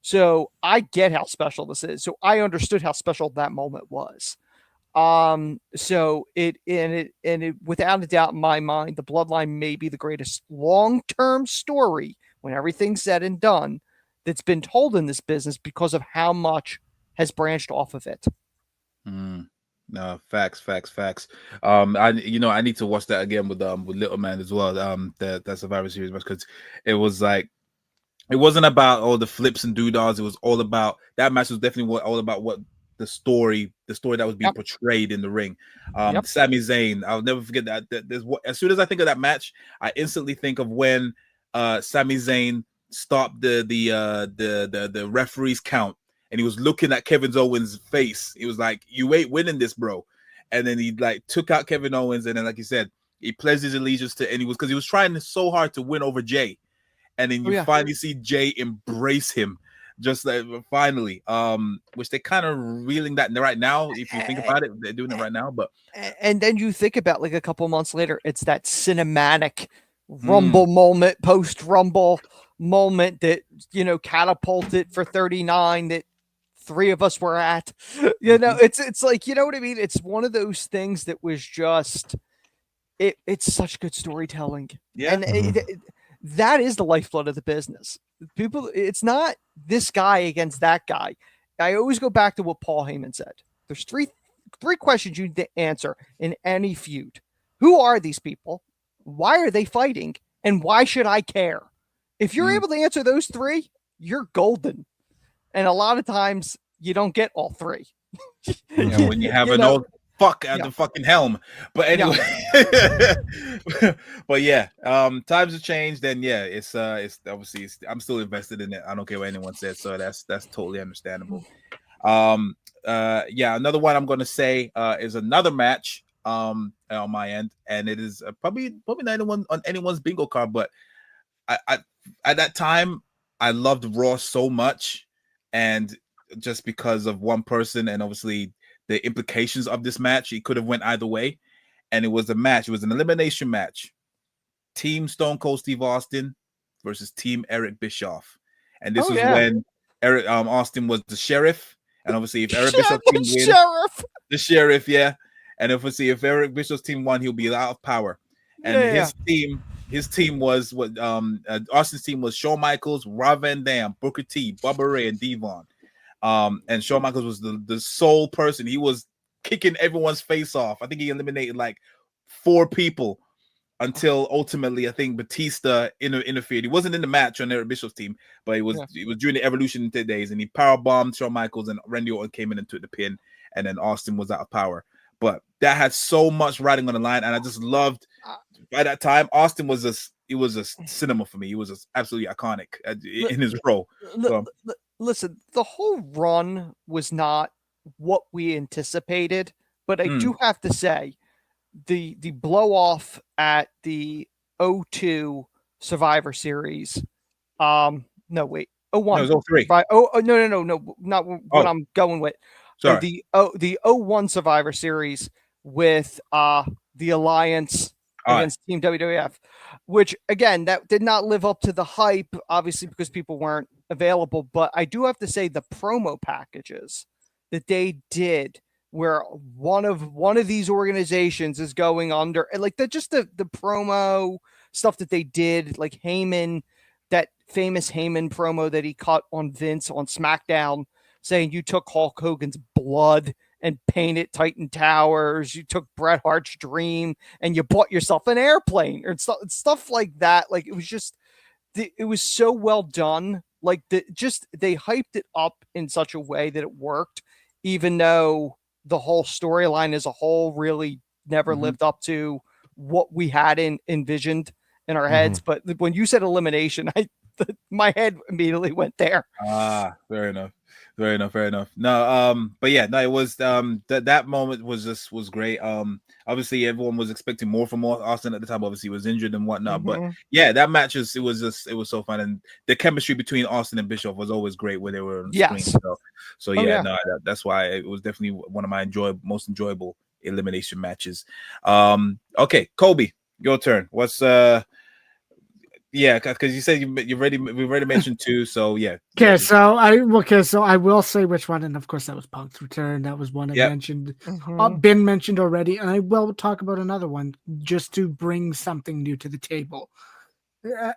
So I get how special this is. So I understood how special that moment was. So it without a doubt in my mind, the Bloodline may be the greatest long-term story when everything's said and done that's been told in this business because of how much has branched off of it. No, facts. I need to watch that again with Little Man as well. That Survivor Series match, because it was like, it wasn't about all the flips and doodads. It was all about, that match was definitely all about what the story that was being portrayed in the ring. Sami Zayn, I'll never forget that. As soon as I think of that match, I instantly think of when Sami Zayn stopped the referee's count, and he was looking at Kevin Owens' face. He was like, "You ain't winning this, bro." And then he like took out Kevin Owens, and then, like you said, he pledged his allegiance to, and because he was trying so hard to win over Jay. And then you finally see Jay embrace him, just like finally, which they're kind of reeling that right now. If you think about it, they're doing it right now. But and then you think about like a couple months later, it's that cinematic Rumble moment, post Rumble moment that catapulted for 39 that 3 of us were at. It's like, you know what I mean? It's one of those things that was just it's such good storytelling. Yeah. And that is the lifeblood of the business. People, it's not this guy against that guy. I always go back to what Paul Heyman said. There's three questions you need to answer in any feud. Who are these people? Why are they fighting? And why should I care? If you're able to answer those 3, you're golden. And a lot of times you don't get all 3. When you have an old fuck at the fucking helm. But anyway, but yeah, times have changed, and it's obviously I'm still invested in it. I don't care what anyone says, so that's totally understandable. Another one I'm gonna say is another match on my end, and it is probably not anyone on anyone's bingo card, but I at that time I loved Raw so much, and just because of one person, and obviously the implications of this match, it could have went either way. And it was an elimination match. Team Stone Cold Steve Austin versus Team Eric Bischoff. And this was when Eric Austin was the sheriff. And obviously if Eric Bischoff's team wins, the sheriff, and obviously if Eric Bischoff's team won, he'll be out of power. And his team was what Austin's team was Shawn Michaels, Rob Van Dam, Booker T, Bubba Ray, and Devon. And Shawn Michaels was the sole person. He was kicking everyone's face off. I think he eliminated like 4 people until ultimately I think Batista interfered. He wasn't in the match on Eric Bischoff's team, but it was during the Evolution days, and he powerbombed Shawn Michaels, and Randy Orton came in and took the pin, and then Austin was out of power. But that had so much riding on the line, and I just loved. By that time, Austin was a cinema for me. He was just absolutely iconic in his role. Listen, the whole run was not what we anticipated, but I do have to say the blow off at the 02 Survivor Series. No, wait. 01. No, it was 03. Right. No. Not what I'm going with. Sorry. The 01 Survivor Series with the Alliance against Team WWF, which again, that did not live up to the hype, obviously, because people weren't available. But I do have to say the promo packages that they did, where one of these organizations is going under, and like the promo stuff that they did, like Heyman, that famous Heyman promo that he cut on Vince on SmackDown, saying you took Hulk Hogan's blood and painted Titan Towers, you took Bret Hart's dream and you bought yourself an airplane, or stuff like that. Like it was just, it was so well done. Like they hyped it up in such a way that it worked, even though the whole storyline as a whole really never lived up to what we had envisioned in our heads. But when you said elimination, my head immediately went there. Fair enough. No, but yeah, no, it was that moment was great. Obviously everyone was expecting more from Austin at the time. Obviously he was injured and whatnot, but yeah, that match it was so fun, and the chemistry between Austin and Bischoff was always great when they were on the screen. So that's why it was definitely one of my most enjoyable elimination matches. Okay, Coby, your turn. What's yeah, because you said we already mentioned two, so yeah. Okay, so I will say which one, and of course that was Punk's return. That was one I mentioned, been mentioned already, and I will talk about another one just to bring something new to the table,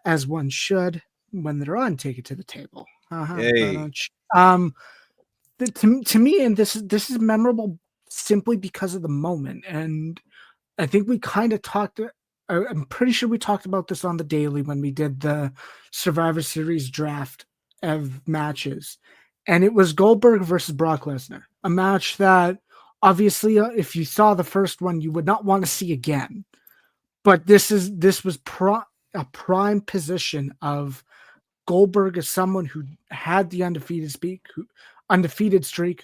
as one should when they're on Take It to the Table. Hey. To me, and this is memorable simply because of the moment, and I think we kind of talked. I'm pretty sure we talked about this on the daily when we did the Survivor Series draft of matches, and it was Goldberg versus Brock Lesnar, a match that obviously, if you saw the first one, you would not want to see again. But this was a prime position of Goldberg as someone who had the undefeated streak,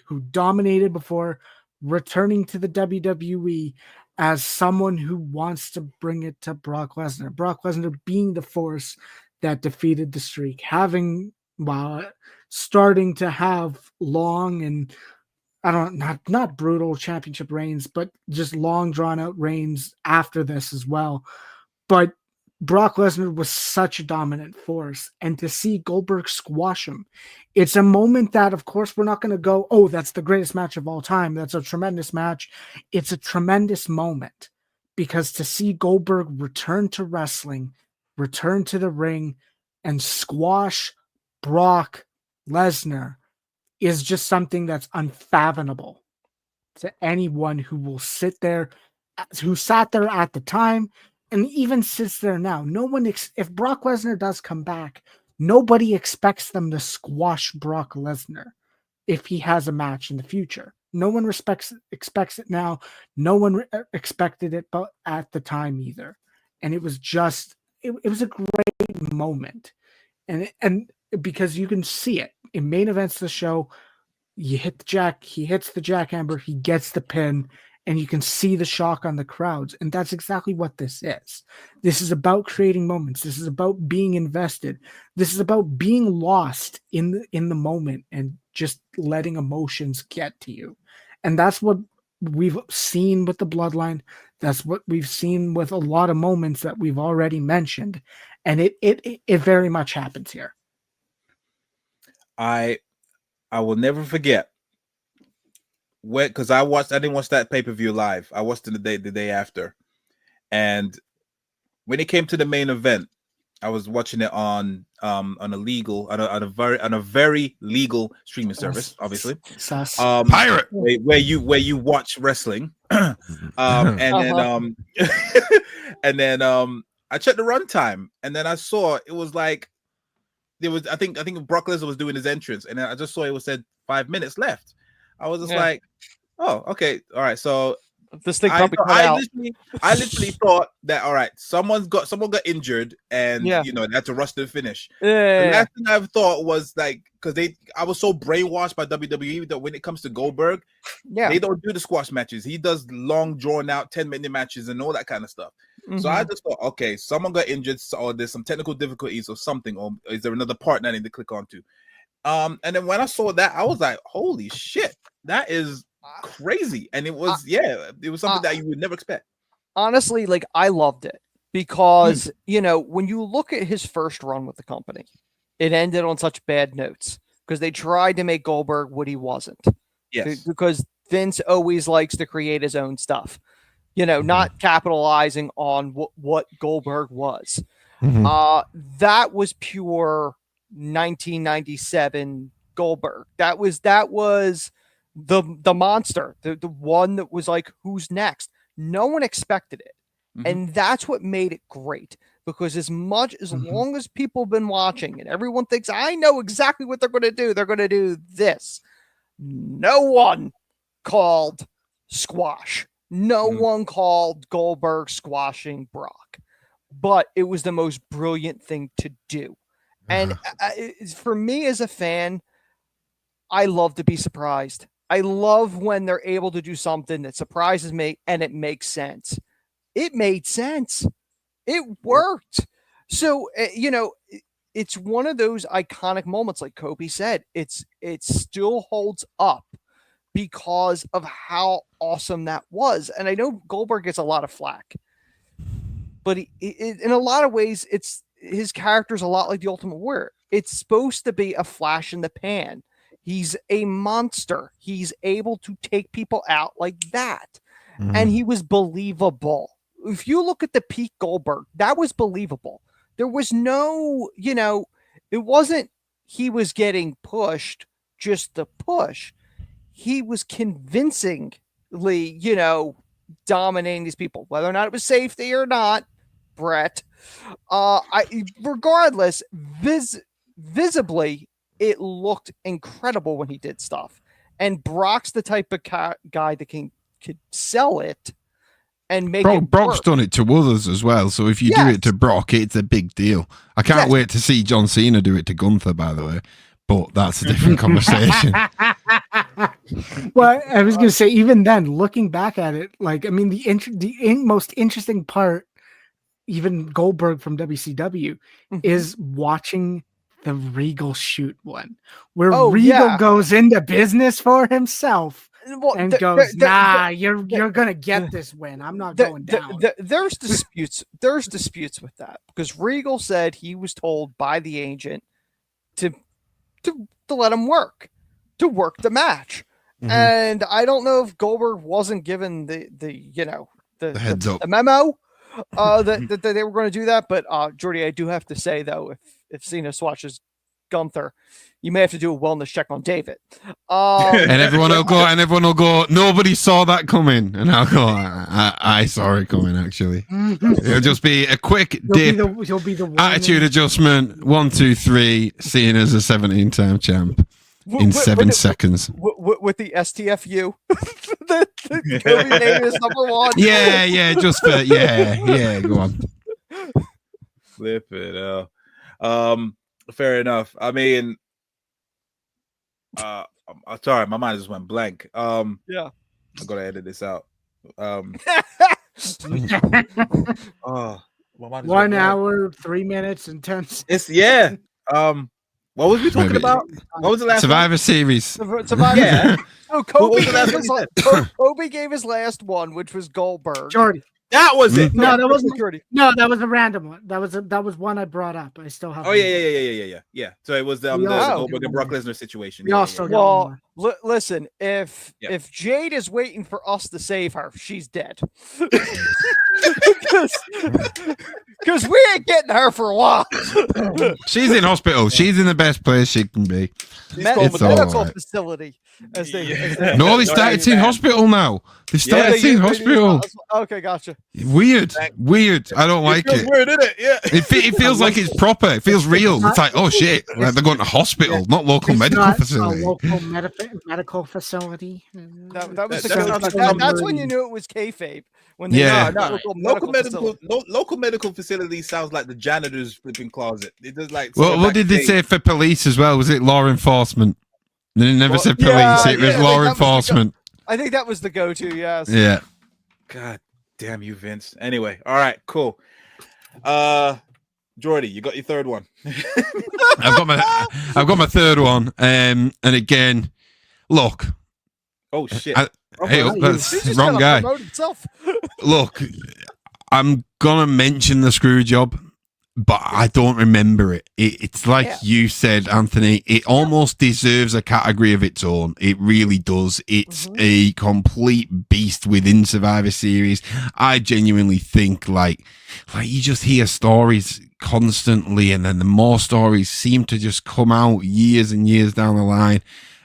who dominated before returning to the WWE as someone who wants to bring it to Brock Lesnar. Brock Lesnar being the force that defeated the streak, starting to have long and not brutal championship reigns, but just long drawn out reigns after this as well. But Brock Lesnar was such a dominant force, and to see Goldberg squash him, it's a moment that, of course, we're not going to go, oh, that's the greatest match of all time. That's a tremendous match. It's a tremendous moment because to see Goldberg return to wrestling, return to the ring, and squash Brock Lesnar is just something that's unfathomable to anyone who will sit there, who sat there at the time, and even sits there now. No one, if Brock Lesnar does come back, nobody expects them to squash Brock Lesnar if he has a match in the future. No one expects it now. No one expected it, but at the time either. And it was just, it was a great moment, and because you can see it in main events of the show. He hits the jackhammer, he gets the pin, and you can see the shock on the crowds. And that's exactly what this is. This is about creating moments. This is about being invested. This is about being lost in the moment and just letting emotions get to you. And that's what we've seen with the Bloodline. That's what we've seen with a lot of moments that we've already mentioned. And it very much happens here. I will never forget because I didn't watch that pay-per-view live. I watched it the day after. And when it came to the main event, I was watching it on a very legal streaming service, obviously. Pirate where you watch wrestling. And then I checked the runtime, and then I saw it was like there was I think Brock Lesnar was doing his entrance, and then I just saw it was said 5 minutes left. I was just like, oh, okay, all right. So this thing probably cut out. I literally thought that all right, someone got injured, and they had to rush to the finish. The last thing I thought was like, because I was so brainwashed by WWE that when it comes to Goldberg, they don't do the squash matches. He does long, drawn out 10-minute matches and all that kind of stuff. Mm-hmm. So I just thought, okay, someone got injured, or there's some technical difficulties or something, or is there another part that I need to click onto? And then when I saw that, I was like, holy shit, that is crazy. And it was something that you would never expect. Honestly, like, I loved it because when you look at his first run with the company, it ended on such bad notes because they tried to make Goldberg what he wasn't. Yes, because Vince always likes to create his own stuff, not capitalizing on what Goldberg was. That was pure 1997 Goldberg. That was the monster, the one that was like, who's next? No one expected it. Mm-hmm. And that's what made it great, because as long as people have been watching and everyone thinks, I know exactly what they're going to do this. No one called squash. No one called Goldberg squashing Brock, but it was the most brilliant thing to do. And for me as a fan, I love to be surprised. I love when they're able to do something that surprises me and it makes sense. It made sense. It worked. So, it's one of those iconic moments, like Coby said. It still holds up because of how awesome that was. And I know Goldberg gets a lot of flack. but in a lot of ways, his character's a lot like the Ultimate Warrior. It's supposed to be a flash in the pan. He's a monster. He's able to take people out like that. Mhm. And he was believable. If you look at the Pete Goldberg, that was believable. There was no, it wasn't he was getting pushed just to push. He was convincingly, dominating these people, whether or not it was safety or not, Brett. Regardless, visibly, it looked incredible when he did stuff. And Brock's the type of guy that could sell it and make it Brock's work. done it to others as well. So if you do it to Brock, it's a big deal. I can't wait to see John Cena do it to Gunther, by the way. But that's a different conversation. Well, I was going to say, even then, looking back at it, the most interesting part, even Goldberg from WCW, is watching the Regal shoot one, where Regal goes into business for himself and goes, you're gonna get this win. I'm not going down. There's disputes. There's disputes with that because Regal said he was told by the agent to let him work the match, and I don't know if Goldberg wasn't given the heads up, the memo that they were going to do that. But Jordy, I do have to say though, if Cena swatches Gunther, you may have to do a wellness check on David. And everyone will go, nobody saw that coming. And I'll go, I saw it coming, actually. It'll just be a quick dip. He'll be the attitude adjustment. 1, 2, 3. Cena's a 17-time champ in 7 seconds. With the STFU. the Coby name is number 1. Yeah, just for, yeah, go on. Flip it out. Fair enough. I mean, sorry, my mind just went blank. I'm gonna edit this out. 1 hour, 3 minutes, and 10 seconds. What was we talking about? What was the last Survivor Series? Survivor. Yeah. So Coby gave his last one, which was Goldberg. Jordy. That was it. No, that wasn't Jordy. No, that was a random one. That was one I brought up. I still have. Oh yeah. So it was the Goldberg and Brock Lesnar situation. We also got one. Listen, if Jade is waiting for us to save her, she's dead. Because we ain't getting her for a while. She's in hospital. She's in the best place she can be. Medical facility. No, they started in hospital now. They started in hospital. Okay, gotcha. Weird. I don't like it. Weird, isn't it? Yeah. It feels like it's proper. It feels real. It's like, oh shit, they're going to hospital, not local medical facility. Local medical facility. That was that's when you knew it was kayfabe. When they local medical facility sounds like the janitor's flipping closet. It does like. Well, what did they say for police as well? Was it law enforcement? They never said police. It was law enforcement. I think that was the go-to. Yes. Yeah. God damn you, Vince. Anyway, all right, cool. Jordy, you got your third one. I've got my third one. And again, look. Oh shit. That's wrong guy. Look, I'm gonna mention the screw job, but I don't remember it. It's like you said, Anthony, it almost deserves a category of its own. It really does. It's a complete beast within Survivor Series. I genuinely think like you just hear stories constantly, and then the more stories seem to just come out years and years down the line.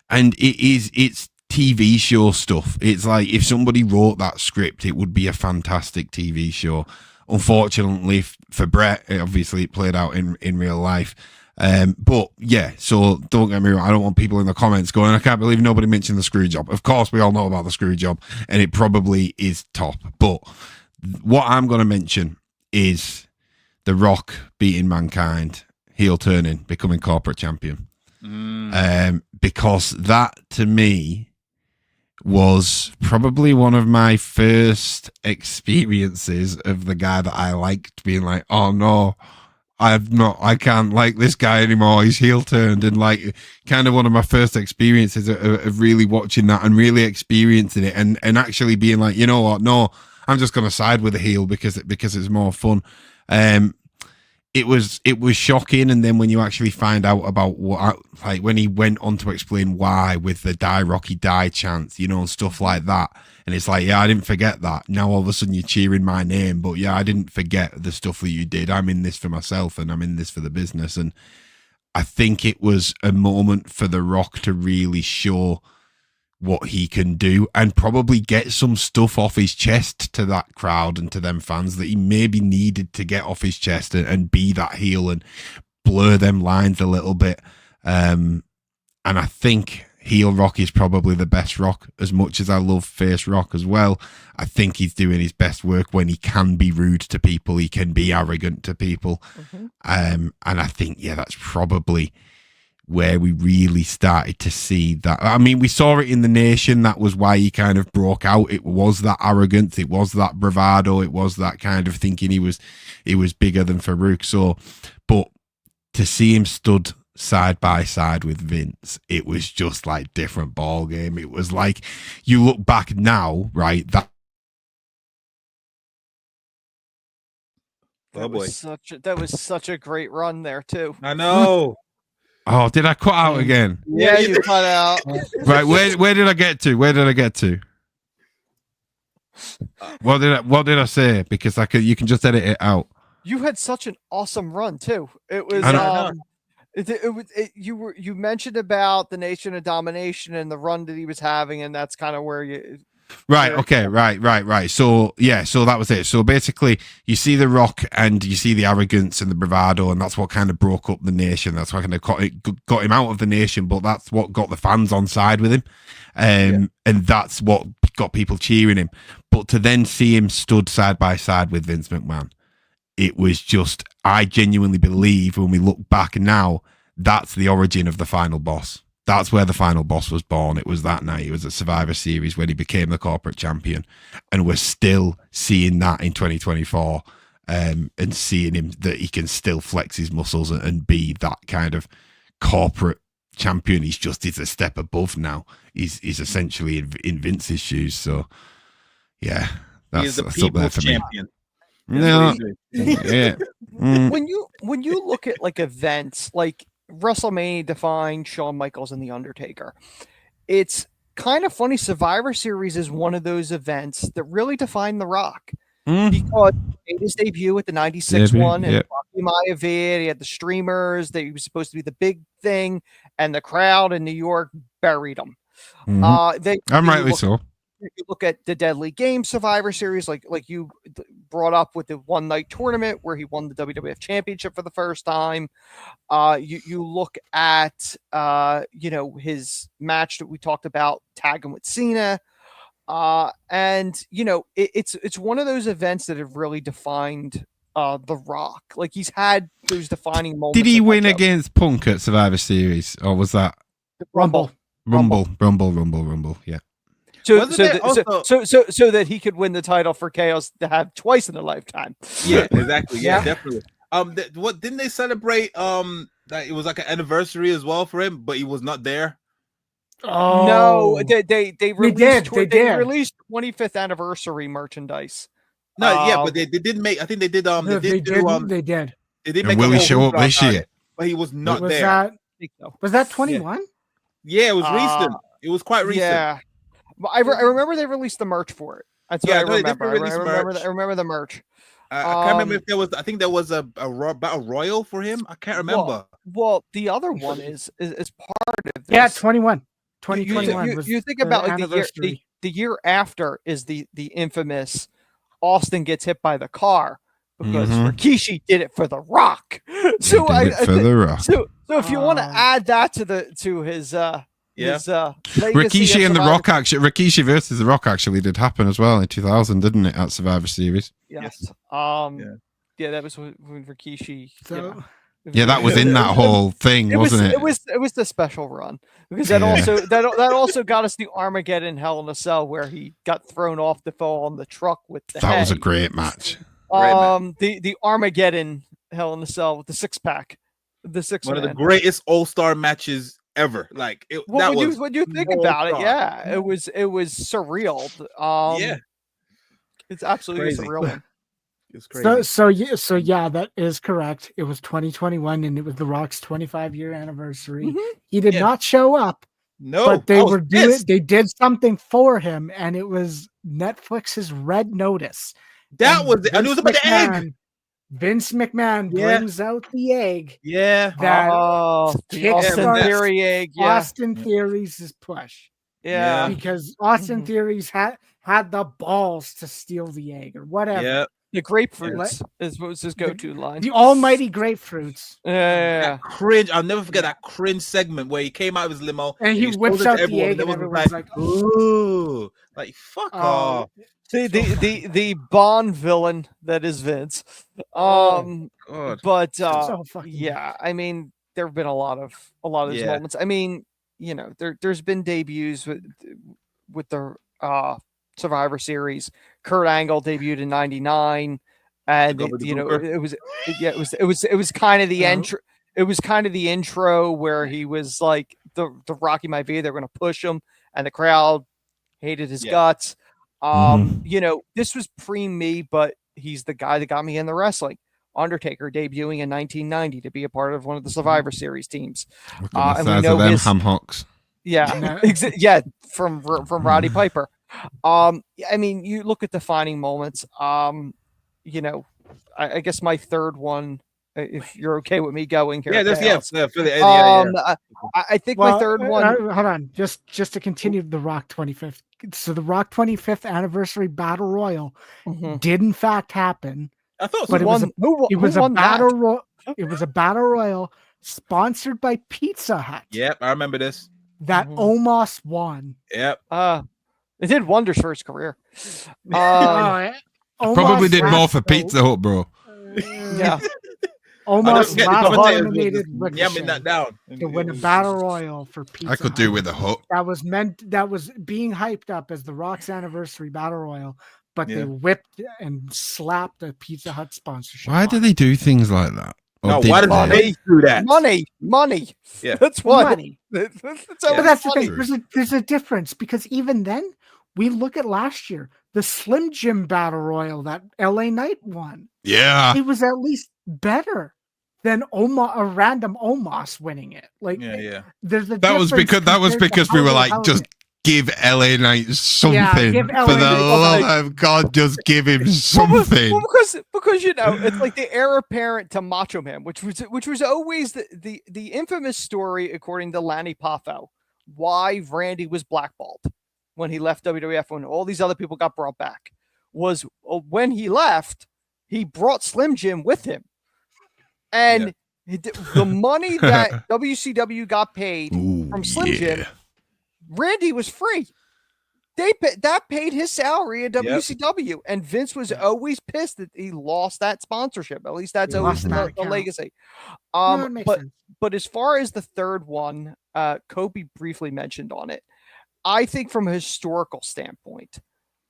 And it's TV show stuff. It's like if somebody wrote that script, it would be a fantastic TV show. Unfortunately for Brett, obviously it played out in real life. But yeah, so don't get me wrong. I don't want people in the comments going, I can't believe nobody mentioned the screw job. Of course, we all know about the screw job, and it probably is top. But what I'm going to mention is The Rock beating Mankind, heel turning, becoming corporate champion. Because that to me was probably one of my first experiences of the guy that I liked being like, oh no, I can't like this guy anymore. He's heel turned, and like kind of one of my first experiences of really watching that and really experiencing it and actually being like, you know what? No, I'm just going to side with the heel because it's more fun. It was shocking, and then when you actually find out about what, like when he went on to explain why with the die Rocky die chants, you know, and stuff like that, and it's like, yeah, I didn't forget that. Now all of a sudden you're cheering my name, but yeah, I didn't forget the stuff that you did. I'm in this for myself, and I'm in this for the business, and I think it was a moment for The Rock to really show what he can do and probably get some stuff off his chest to that crowd and to them fans that he maybe needed to get off his chest and be that heel and blur them lines a little bit. And I think heel Rock is probably the best Rock, as much as I love face Rock as well. I think he's doing his best work when he can be rude to people, he can be arrogant to people. And I think, yeah, that's probably where we really started to see that. I mean, we saw it in the Nation. That was why he kind of broke out. It was that arrogance. It was that bravado. It was that kind of thinking he was bigger than Farouk. So, but to see him stood side by side with Vince, it was just like different ball game. It was like, you look back now, right? Oh That boy, was such a great run there too. I know. Oh, did I cut out again? Yeah, you cut out. Right, where did I get to? What did I say? Because you can just edit it out. You had such an awesome run too. It was you mentioned about the Nation of Domination and the run that he was having, and that's kind of where you. Right. Okay. Right. So yeah. So that was it. So basically, you see The Rock and you see the arrogance and the bravado, and that's what kind of broke up the Nation. That's what kind of got him out of the Nation. But that's what got the fans on side with him, and that's what got people cheering him. But to then see him stood side by side with Vince McMahon, it was just. I genuinely believe when we look back now, that's the origin of the final boss. That's where the final boss was born. It was that night. It was at Survivor Series when he became the corporate champion. And we're still seeing that in 2024 and seeing him that he can still flex his muscles and be that kind of corporate champion. He's a step above now. He's essentially in Vince's shoes. So, yeah, He's the people's champion. Yeah. Yeah. When you look at like events like WrestleMania defined Shawn Michaels and The Undertaker, it's kind of funny. Survivor Series is one of those events that really defined The Rock because he made his debut at the 96 one and Rocky Maivia. He had the streamers. He was supposed to be the big thing, and the crowd in New York buried him. I'm rightly so. You look at the Deadly Game Survivor Series, like you brought up with the one night tournament where he won the WWF Championship for the first time. You look at his match that we talked about, tagging with Cena, and it's one of those events that have really defined The Rock. Like he's had those defining moments. Did he win against Punk at Survivor Series, or was that Rumble? Yeah. So that he could win the title for Chaos to have twice in a lifetime. Yeah, exactly. Yeah, definitely. What didn't they celebrate? That it was like an anniversary as well for him, but he was not there. Oh no, they released they released 25th anniversary merchandise. No, but they did make. I think they did. They did. They did And make. will he show up this year? But he was not there. Was that 21? Yeah, it was recent. It was quite recent. Yeah. I remember they released the merch for it. That's what I remember. I remember the merch. I can't remember if there was. I think there was a battle royal for him. I can't remember. Well, the other one is part of this. Yeah, 21. 2021. You think about like the year after is the infamous Austin gets hit by the car because Rikishi did it for The Rock. So The Rock. So if you want to add that to his Rikishi and The Rock Rikishi versus The Rock actually did happen as well in 2000, didn't it, at Survivor Series? Yes. That was when Rikishi. That was in that whole thing, wasn't it? It was the special run because that also got us the Armageddon Hell in a Cell where he got thrown off the fall on the truck with the. That was a great match. The Armageddon Hell in a Cell with the six pack, one of the greatest all-star matches ever. Like when you think about it, it was surreal. It's absolutely a Crazy. surreal one. It's crazy. So yeah, that is correct. It was 2021, and it was The Rock's 25-year anniversary. Mhm. He did Yeah. not show up, No, but they I was were doing. pissed. They did something for him, and it was Netflix's Red Notice. That And was it. And it was about the egg. Vince McMahon Yeah. brings out the egg Yeah. that The kickstarts Austin Theory egg. Yeah. Austin Theories' push. Yeah. Because Austin Mhm. Theories had the balls to steal the egg or whatever. Yeah. The grapefruits is what was his go-to line. The almighty grapefruits. Yeah. That cringe. I'll never forget that cringe segment where he came out of his limo And he was whips holding out to the everyone, egg and everyone was everyone's like, ooh, like fuck off. The Bond villain that is Vince. God. But so fucking yeah, I mean, there have been a lot of those Yeah. moments. I mean, you know, there's been debuts with the Survivor Series. Kurt Angle debuted in '99, and Go with the you know, Booker. it was kind of the Oh. intro. It was kind of the intro where he was like the Rocky might be. They're going to push him, and the crowd hated his Yeah. guts. Mhm. You know, this was pre me, but he's the guy that got me in the wrestling. Undertaker debuting in 1990 to be a part of one of the Survivor Series teams. Look at the And we size know of them his- ham hocks. Yeah, No. yeah, from Roddy Piper. I mean, you look at defining moments. You know, I guess my third one, if you're okay with me going here. Yeah, that's Chaos. for the yeah. I think my third one. Hold on, just to continue the Rock 25th. So the Rock 25th anniversary battle royal Mhm. did in fact happen, I thought so. but it was Who a won battle that? it was a battle royal sponsored by Pizza Hut Yep, I remember this. that Mhm. Omos won. Yep. It did wonders for his career. Omos Probably did more last- for Pizza Hut, bro. Yeah. I'll never Omos forget the last commentators eliminated were just yamming that Ricochet down. to win a battle royal for Pizza I could Hut. do with a Hut. That was being hyped up as the Rock's anniversary battle royal, but they Yeah. whipped and slapped a Pizza Hut sponsorship. Why on do it. they do things like that? Or No, did why did they? they do that? Money. Yeah. That's what. Money? That's But that's the funny. thing. There's a difference because even then, we look at last year, the Slim Jim battle royal that LA Knight won. Yeah. It was at least better than a random Omos winning it. Like, Yeah. there's a That was difference because compared to we were how like, they just held it. give LA Knight something. give For LA the Knight love something. of God, just give him Well, something. because you know it's like the heir apparent to Macho Man, which was always the infamous story according to Lanny Poffo, why Randy was blackballed when he left WWF when all these other people got brought back was when he left, he brought Slim Jim with him, and the money that WCW got paid Ooh, from Slim Jim, Randy was free. That paid his salary at WCW, and Vince was always pissed that he lost that sponsorship. At least that's He always lost that the account. legacy. No, it makes sense. But as far as the third one, Coby briefly mentioned on it. I think from a historical standpoint,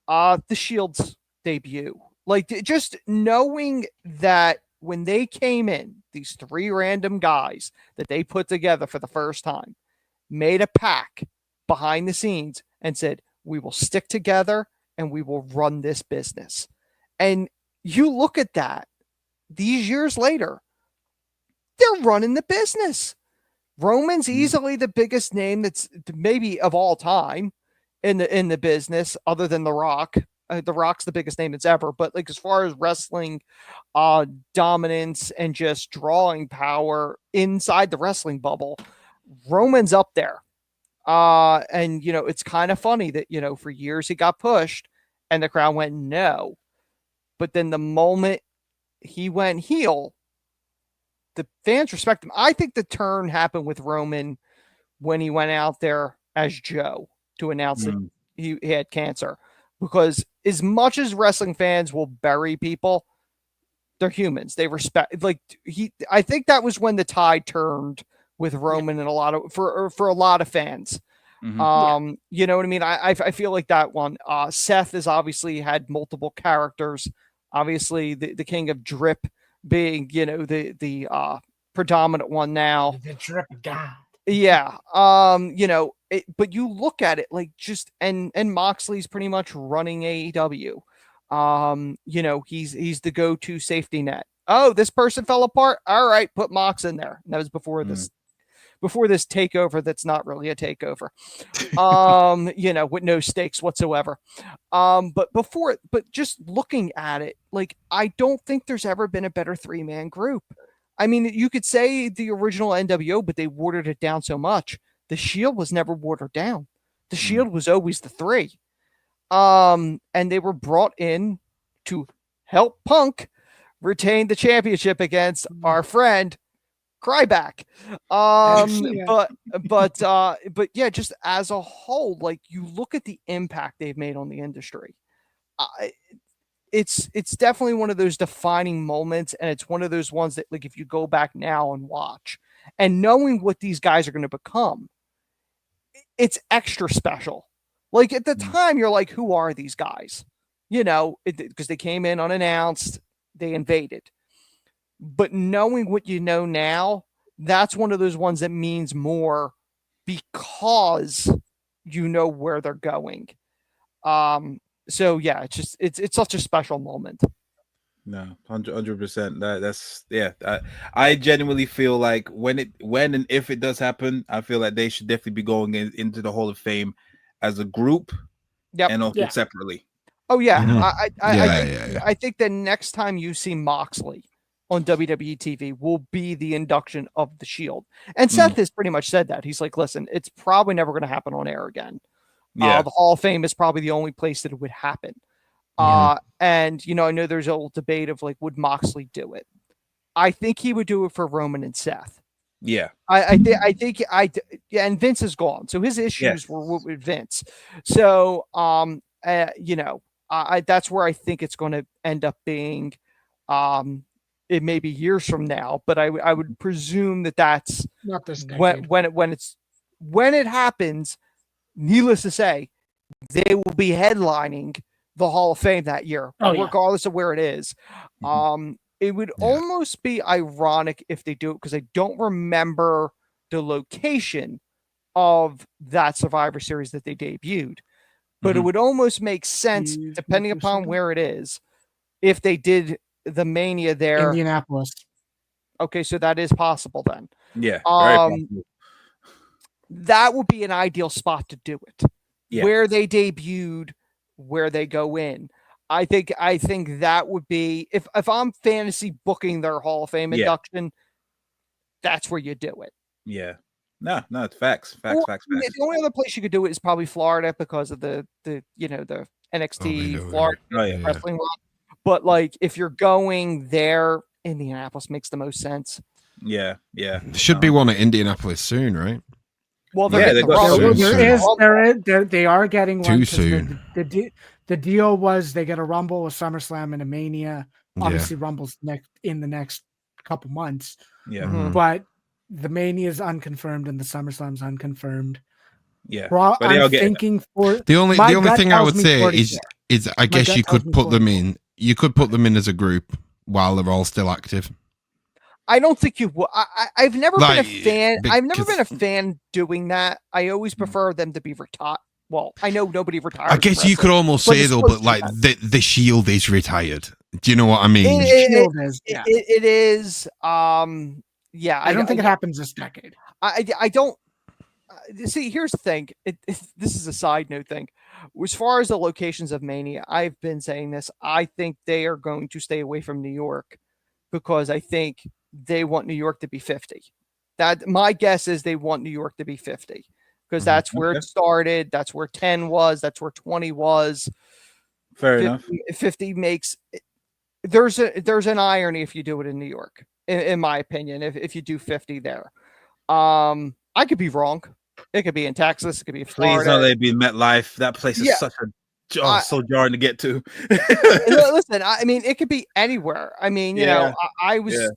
the Shield's debut, like just knowing that when they came in, these three random guys that they put together for the first time, made a pack behind the scenes and said, we will stick together and we will run this business. And you look at that these years later, they're running the business. Roman's easily the biggest name that's maybe of all time in the business, other than The Rock. The Rock's the biggest name that's ever, but like as far as wrestling dominance and just drawing power inside the wrestling bubble, Roman's up there. And you know, it's kind of funny that, you know, for years he got pushed and the crowd went no. But then the moment he went heel, the fans respect him. I think the turn happened with Roman when he went out there as Joe to announce that he had cancer. Because as much as wrestling fans will bury people, they're humans. They respect, I think that was when the tide turned with Roman and for a lot of fans. Mm-hmm. You know what I mean? I feel like that one. Seth has obviously had multiple characters. Obviously, the king of drip being, you know, the predominant one now. The drip god. Yeah. You know, but you look at it like just and Moxley's pretty much running AEW. He's the go-to safety net. Oh, this person fell apart. All right, put Mox in there. And that was before this takeover. That's not really a takeover. With no stakes whatsoever. But just looking at it, like, I don't think there's ever been a better 3-man group. I mean, you could say the original NWO, but they watered it down so much. The Shield was never watered down. The Shield was always the 3. And they were brought in to help Punk retain the championship against our friend Cryback. But yeah, just as a whole, like, you look at the impact they've made on the industry. It's definitely one of those defining moments, and it's one of those ones that, like, if you go back now and watch, and knowing what these guys are going to become, it's extra special. Like, at the time, you're like, who are these guys? Because they came in unannounced, they invaded. But knowing what you know now, that's one of those ones that means more because you know where they're going. So yeah, it's such a special moment. No, 100%. That's yeah. I genuinely feel like when and if it does happen, I feel like they should definitely be going into the Hall of Fame as a group, and also separately. Oh yeah, Mm-hmm. I think the next time you see Moxley on WWE TV will be the induction of the Shield, and Seth has pretty much said that. He's like, listen, it's probably never going to happen on air again. Yeah, the Hall of Fame is probably the only place that it would happen. And I know there's a whole debate of, like, would Moxley do it? I think he would do it for Roman and Seth. Yeah, I think and Vince is gone, so his issues were with Vince. So that's where I think it's going to end up being. It may be years from now, but I would presume that's not this decade. when it happens. Needless to say, they will be headlining the Hall of Fame that year, regardless of where it is. It would almost be ironic if they do it, because I don't remember the location of that Survivor Series that they debuted. But it would almost make sense, depending upon where it is, if they did the Mania there. Indianapolis. Okay, so that is possible then. Yeah. Very possible. That would be an ideal spot to do it. Yeah. Where they debuted, where they go in. I think that would be, if I'm fantasy booking their Hall of Fame induction, that's where you do it. Yeah. No, it's facts. The only other place you could do it is probably Florida, because of the NXT Florida wrestling run. But, like, if you're going there, Indianapolis makes the most sense. Yeah. There should be one at Indianapolis soon, right? Well, they are getting one too soon. The deal was they get a Rumble, a SummerSlam, and a Mania. Obviously, Rumble's in the next couple months. Yeah, but the Mania is unconfirmed and the SummerSlam's unconfirmed. Yeah, I'm thinking for the only thing I would say is I guess you could put them in. You could put them in as a group while they're all still active. I don't think you will. I've never been a fan. I've never been a fan doing that. I always prefer them to be retired. Well, I know nobody retires. I guess you could almost say though, but like the Shield is retired. Do you know what I mean? It is. Yeah, I don't think it happens this decade. I don't. See, here's the thing. This is a side note thing. As far as the locations of Mania, I've been saying this. I think they are going to stay away from New York, because I think they want New York to be 50. That my guess is they want New York to be 50, because that's where it started. That's where 10 was. That's where 20 was. Fair enough. 50 makes. There's an irony if you do it in New York, in my opinion. If you do 50 there, I could be wrong. It could be in Texas. It could be in Florida. Please don't let it be MetLife. That place is so jarring to get to. Listen, I mean, it could be anywhere. I mean, I was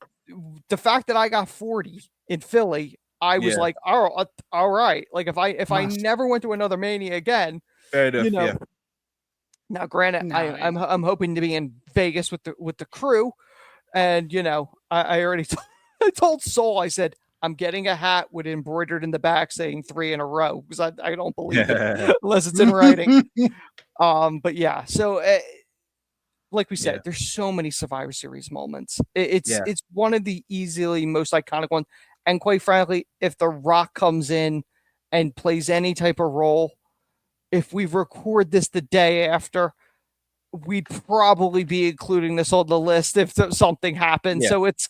the fact that I got 40 in Philly. I was like, all right. Like, if I never went to another Mania again, fair enough. Now, granted, I'm hoping to be in Vegas with the crew, and I already I told Soul, I said, I'm getting a hat with embroidered in the back saying 3 in a row, because I don't believe it unless it's in writing. But yeah, so like we said, Yeah. there's so many Survivor Series moments. Yeah. It's one of the easily most iconic ones. And quite frankly, if The Rock comes in and plays any type of role, if we record this the day after, we'd probably be including this on the list if something happens. Yeah. So it's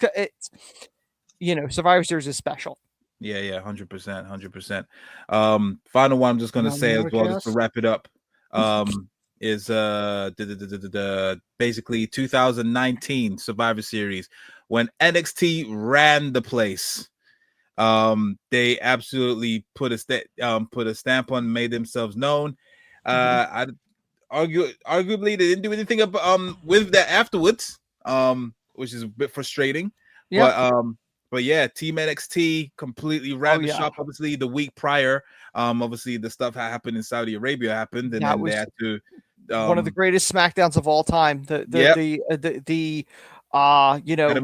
Survivor Series is special. Yeah, 100%. Final one I'm just gonna say as well, just to wrap it up. Is basically 2019 Survivor Series when NXT ran the place. They absolutely put a stamp on, made themselves known. Arguably they didn't do anything with that afterwards, which is a bit frustrating. Yeah. But yeah, Team NXT completely ran the shop. Obviously, the week prior, obviously the stuff that happened in Saudi Arabia happened, and then they had to one of the greatest SmackDowns of all time. Adam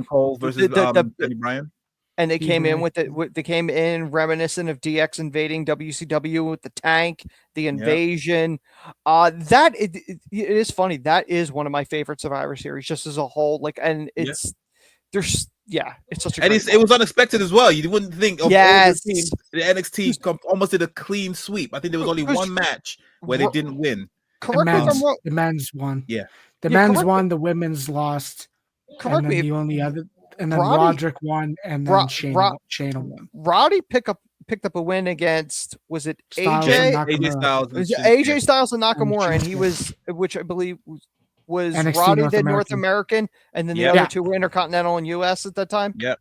Cole versus Daniel Bryan. And they came in they came in reminiscent of DX invading WCW with the tank, the invasion. It is funny. That is one of my favorite Survivor Series, just as a whole. Like, and it's it's such a it was unexpected as well. You wouldn't think of all the teams. The NXT almost did a clean sweep. I think there was only one match where they didn't win. Correct me if I'm wrong. The men's won. Yeah. The men's won, the women's lost. Correct me. The only other, and then Roderick won, and then Shayna won. Roddy picked up a win against, was it AJ? AJ Styles and Nakamura, and he was, which I believe was Roddy did North American, and then the other two were Intercontinental and US at that time. Yeah.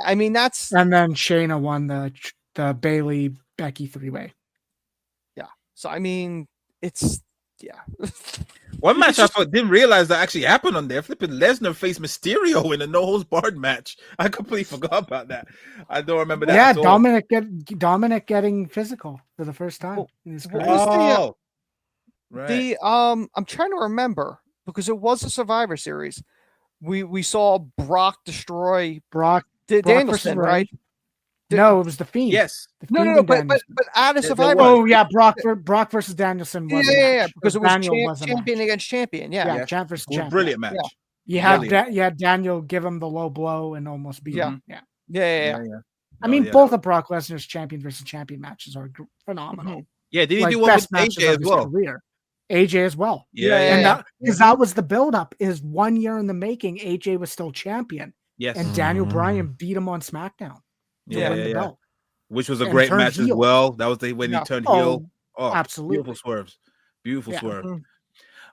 I mean, that's, and then Shayna won the Bailey Becky 3-way. Yeah. So I mean, it's one match I didn't realize that actually happened on there. Flipping Lesnar faced Mysterio in a no holds barred match. I completely forgot about that. I don't remember that. Yeah, Dominic getting physical for the first time in his career. Right. I'm trying to remember because it was a Survivor Series. We saw Brock destroy Danielson, right? No, it was the Fiend. Yes. No, but at a Survivor. Oh yeah, Brock versus Danielson was because it was champion against champion. Yeah, champ versus champion. Brilliant match. Yeah. You had Daniel give him the low blow and almost beat him. Yeah. I mean, both of Brock Lesnar's champion versus champion matches are phenomenal. Yeah, did he do one with AJ as well? AJ as well. Yeah. Because that was the buildup. Is 1 year in the making. AJ was still champion. Yes. And Daniel Bryan beat him on SmackDown. Yeah. Which was a great match as well. That was when he turned heel. Oh, absolutely. Beautiful swerve.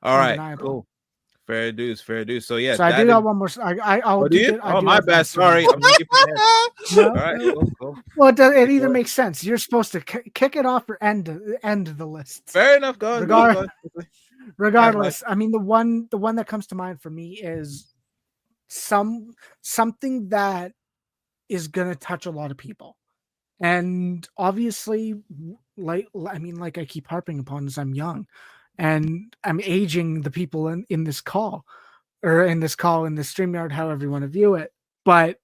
All right, cool. Fair dues. So yeah. So I do got one more. I'll do it. Oh, my bad. Sorry. I'm all right. Cool. Well, it either makes sense. You're supposed to kick it off or end the list. Fair enough. Go on. Regardless, I mean the one that comes to mind for me is something that is going to touch a lot of people. And obviously, like I keep harping upon this, I'm young and I'm aging the people in this call, in the StreamYard, however you want to view it. But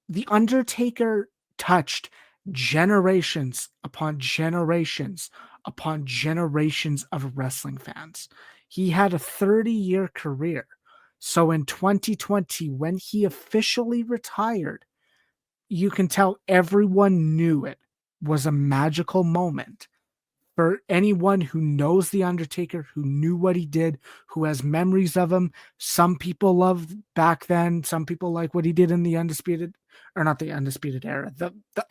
The Undertaker touched generations upon generations upon generations of wrestling fans. He had a 30-year career. So in 2020, when he officially retired, you can tell everyone knew it was a magical moment for anyone who knows The Undertaker, who knew what he did, who has memories of him. Some people loved back then. Some people like what he did in the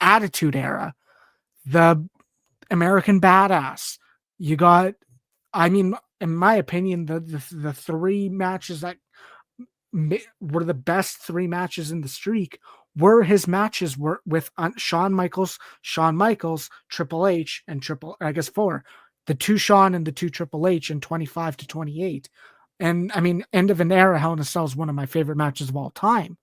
Attitude Era, the American Badass. You got, I mean, in my opinion, the three matches that were the best three matches in the streak were his matches with Shawn Michaels, Triple H, and four. The two Shawn and the two Triple H in 25 to 28. And I mean, End of an Era, Hell in a Cell is one of my favorite matches of all time.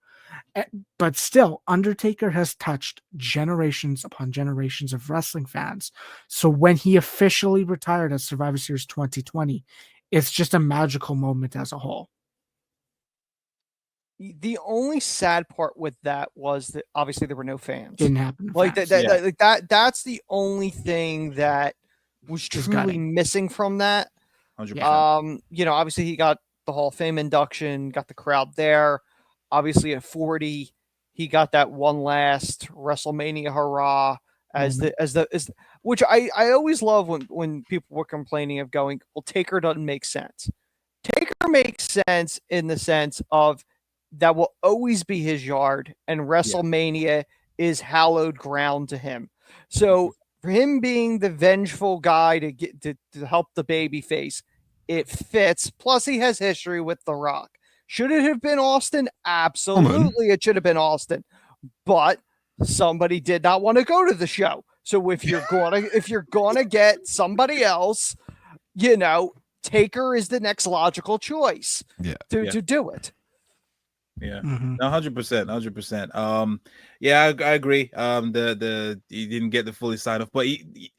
But still, Undertaker has touched generations upon generations of wrestling fans. So when he officially retired at Survivor Series 2020, it's just a magical moment as a whole. The only sad part with that was that obviously there were no fans. Didn't happen. That's the only thing that was truly missing from that. 100%. Obviously he got the Hall of Fame induction, got the crowd there. Obviously at 40, he got that one last WrestleMania hurrah as which I always love when people were complaining of going, well, Taker doesn't make sense. Taker makes sense in the sense of that will always be his yard, and WrestleMania is hallowed ground to him. So for him being the vengeful guy to get to help the baby face, it fits. Plus, he has history with The Rock. Should it have been Austin? Absolutely, it should have been Austin. But somebody did not want to go to the show. So if you're gonna get somebody else, Taker is the next logical choice to do it. Yeah, 100%. I agree. He didn't get the fully sign off, but he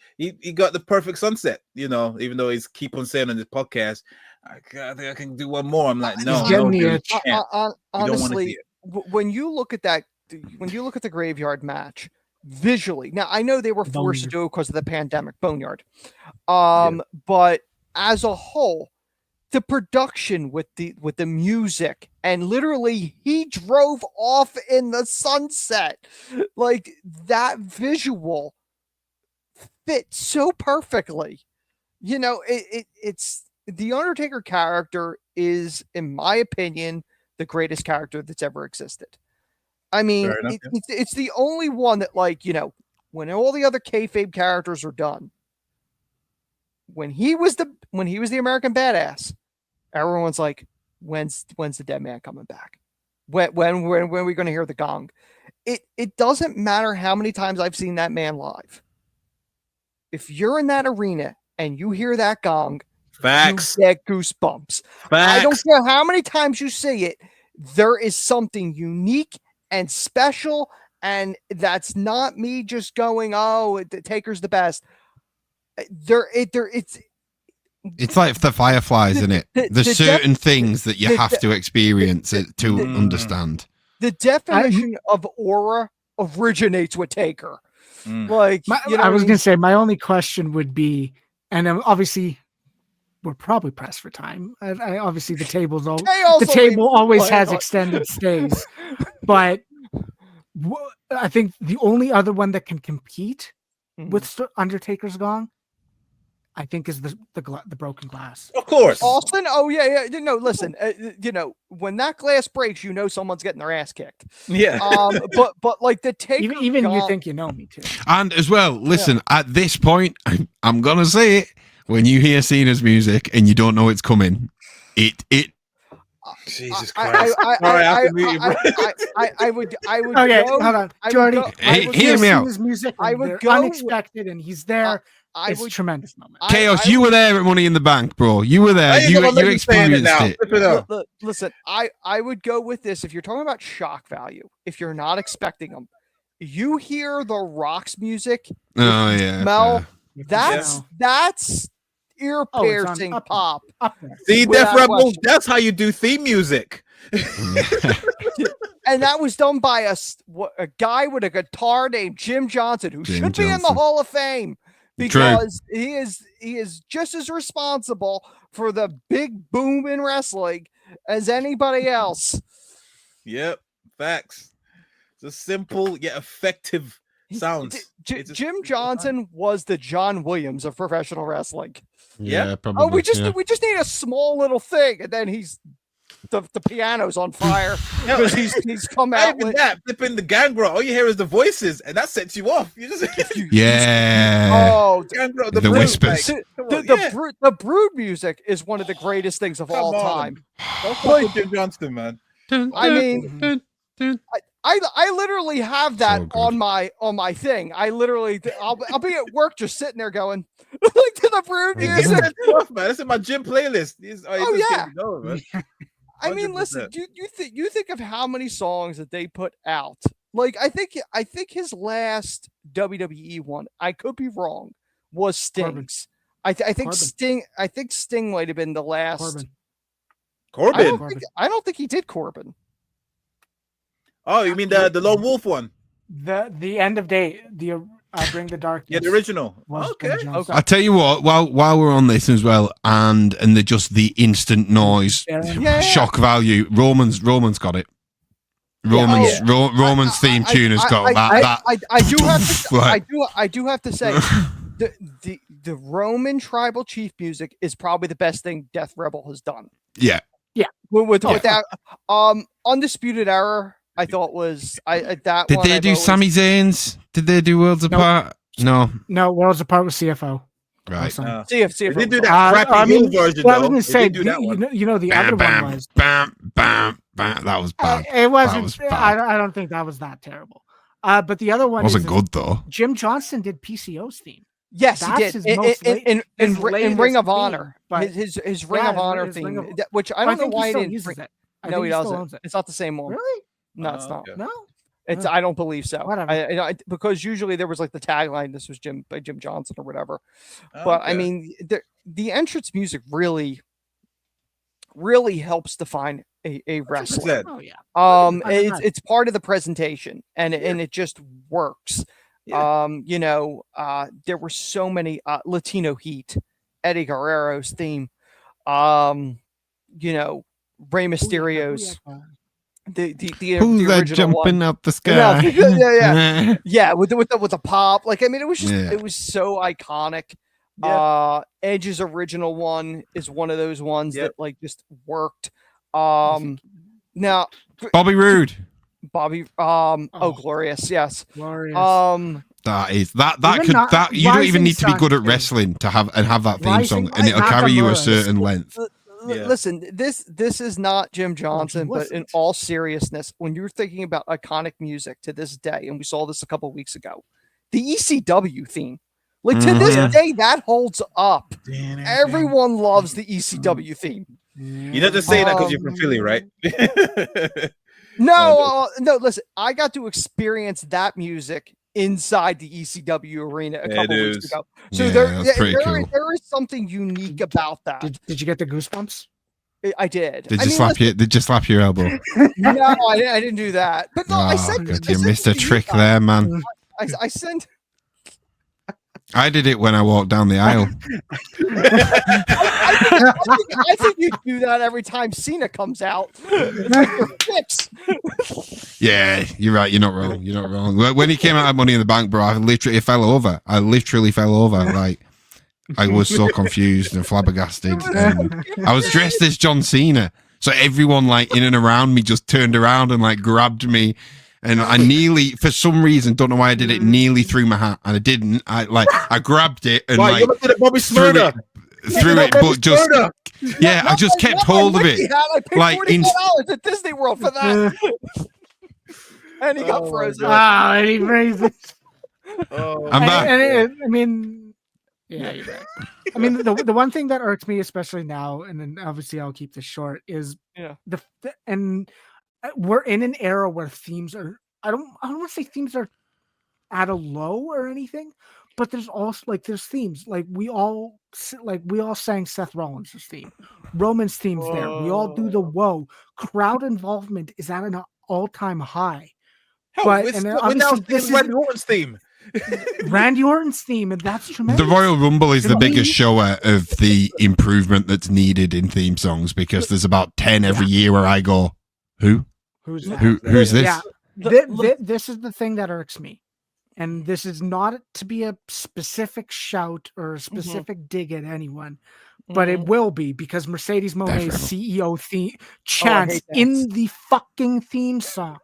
got the perfect sunset. Even though he's keep on saying on this podcast, I think I can do one more. I'm like, no, dude, honestly, when you look at that, when you look at the Graveyard match visually, now I know they were forced to do it because of the pandemic, Boneyard, but as a whole, the production with the music, and literally he drove off in the sunset, like that visual fit so perfectly. It's the Undertaker character is, in my opinion, the greatest character that's ever existed. I mean, it's the only one that, when all the other kayfabe characters are done, when he was the American Badass, everyone's like, when's the dead man coming back? When are we going to hear the gong? It doesn't matter how many times I've seen that man live. If you're in that arena and you hear that gong, facts, you get goosebumps. Facts. I don't care how many times you see it. There is something unique and special, and that's not me just going, "Oh, the Taker's the best." It's like the Fireflies, isn't it? There's certain things that you have to experience to understand. The definition of aura originates with Taker. I was going to say, my only question would be, and obviously we're probably pressed for time. Obviously the table always has extended stays, but I think the only other one that can compete with Undertaker's gong, I think, is the broken glass. Of course, Austin. Oh yeah. Listen. When that glass breaks, someone's getting their ass kicked. Yeah. But like the Taker, even you think you know me too. And as well, listen. At this point, I'm gonna say it. When you hear Cena's music and you don't know it's coming, it. Jesus Christ! I would. Okay, hold on, Jordy. Hear me out. His music, I would go unexpected, and he's there. It's a tremendous moment. Chaos, you were there at Money in the Bank, bro. You were there. You experienced it. Listen, I would go with this. If you're talking about shock value, if you're not expecting them, you hear the Rock's music. Oh yeah. Smell. That's ear piercing pop. See, Death Rebel. That's how you do theme music. And that was done by a guy with a guitar named Jim Johnston, who should be in the Hall of Fame. Because he is just as responsible for the big boom in wrestling as anybody else. Yep, facts. It's a simple yet effective sound. Jim Johnston was the John Williams of professional wrestling. Yeah, probably. Oh, we just need a small little thing, and then the piano's on fire because he's come out with that flipping the gangrel. All you hear is the voices, and that sets you off. You just gangrel, the whispers. The Brood music is one of the greatest things of all time. Don't fuck Jim Johnston, man. I mean, I literally have that on my thing. I'll be at work just sitting there going like to the Brood music. Man, that's in my gym playlist. I mean, listen, you think of how many songs that they put out. Like, I think his last WWE one, I could be wrong, was Sting's. I think Sting might have been the last. Corbin. I don't think he did Corbin. Oh, you mean the Lone Wolf one? The end of day, the Bring the Darkness. Yeah, the original. was Okay. Jim Johnston. I tell you what, while we're on this as well, and the instant noise, Yeah. shock value, Roman's got it. Roman's theme tune has got that. I do have to. Like- I do have to say, the Roman tribal chief music is probably the best thing Death Rebel has done. Yeah. With that, Undisputed Era, I thought was that. Did one they I've do always- Sami Zayn's? Did they do Worlds Apart? No. No, Worlds Apart with CFO. Right. Awesome. See if They did do that crappy I mean, version, well, I though. was gonna They say, did do that one. you know, the other one was. Bam. That was bad. It wasn't. was bad. I don't think that was that terrible. But the other one Wasn't is good though. Jim Johnston did PCO's theme. Yes, That's he did. his most In his Ring of latest Honor, theme, but- his Ring of Honor his theme, Ring of- which I don't know think why he he still didn't. uses it. I No, think he still doesn't. owns it. It's not the same one. Really? No, it's not. Okay. No. It's Huh. I don't believe so. Whatever. Because usually there was like the tagline, "This was Jim Johnston" or whatever. But I Okay. mean, the entrance music really helps define a wrestler. 100%. Oh yeah. It's part of the presentation, and it just works. Yeah. There were so many Latino Heat, Eddie Guerrero's theme, Rey Mysterio's. The Who's that original jumping one. out the sky? Yeah, with the pop. Like, I mean, it was just Yeah. it was so iconic. Yeah. Edge's original one is one of those ones Yep. that like just worked. Now Bobby Roode. Bobby, Glorious, yes. Glorious. That is that Even could not- that you don't even Rising need to be good Sun at too. wrestling to have that theme Rising song, and it'll carry you a Nakamura's. certain length. Yeah. Listen, this is not Jim Johnson, but in wasn't. all seriousness, when you're thinking about iconic music to this day, and we saw this a couple weeks ago, the ECW theme, like to this Mhm. day, that holds up. Everyone loves the ECW theme. You're not just saying that because you're from Philly, right? No, listen, I got to experience that music inside the ECW arena a It couple weeks is. ago. So Yeah, that's pretty cool. there is something unique about that. Did you get the goosebumps? I did. Did I you mean, slap you? Did you slap your elbow? No, I didn't do that. But no, I said God, I you said missed to a you trick guys, there, man. I sent. I did it when I walked down the aisle. I think you do that every time Cena comes out. It's like your fix. Yeah, you're right. You're not wrong. You're not wrong. When he came out of Money in the Bank, bro, I literally fell over. Like, I was so confused and flabbergasted. And I was dressed as John Cena. So everyone like in and around me just turned around and like grabbed me. And I nearly, for some reason, don't know why I did it, nearly threw my hat. And I didn't. I grabbed it and Why, like you looked at Bobby Smurda. threw it, but just, yeah, I just kept hold of it. I paid Like, $44 at Disney World for that. And he got Oh my frozen. God. And he raised it. Oh, I'm back. I mean, yeah, you're right. I mean, the one thing that irks me, especially now, and then obviously I'll keep this short, is we're in an era where themes are. I don't want to say themes are at a low or anything, but there's also there's themes we all sang Seth Rollins' theme, Roman's themes there. We all do the whoa. Crowd involvement is at an all-time high. hell, but- and we're now obviously this singing Randy Orton's theme. Randy Orton's theme, and that's tremendous. The Royal Rumble is the To me- biggest shower of the improvement that's needed in theme songs because there's about 10 every year where I go, who's this? Yeah. This is the thing that irks me. And this is not to be a specific shout or a specific dig at anyone, but it will be because Mercedes Moné's CEO theme chants in the fucking theme song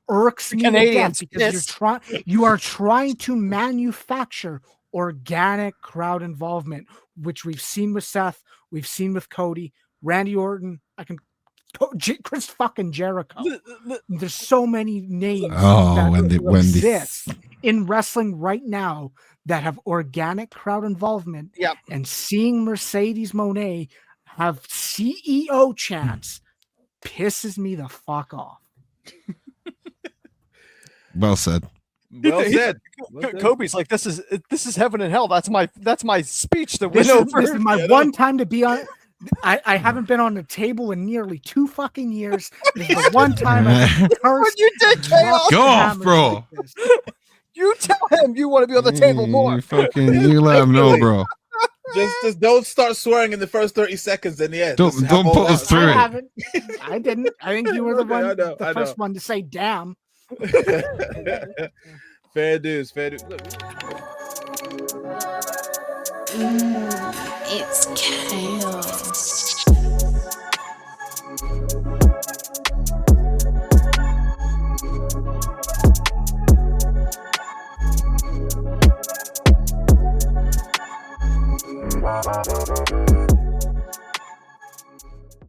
irks me to death Canadians because you are trying to manufacture organic crowd involvement, which we've seen with Seth, we've seen with Cody, Randy Orton. Chris fucking Jericho. There's so many names exist in wrestling right now that have organic crowd involvement. Yep. And seeing Mercedes Moné have CEO chants pisses me the fuck off. Well said. Well said. Coby's like, this is heaven and hell. That's my speech to win This over. is my one time to be on. I haven't been on the table in nearly 2 fucking years. This is the one time I've What you did, Chaos. Go off, bro. You tell him you want to be on the table more. You let him know, bro. Just don't start swearing in the first 30 seconds. And yeah, Don't put us through I it. haven't. I didn't. I think you were the Okay, one, I know. the first one to say "damn." Fair dues. Look. It's chaos.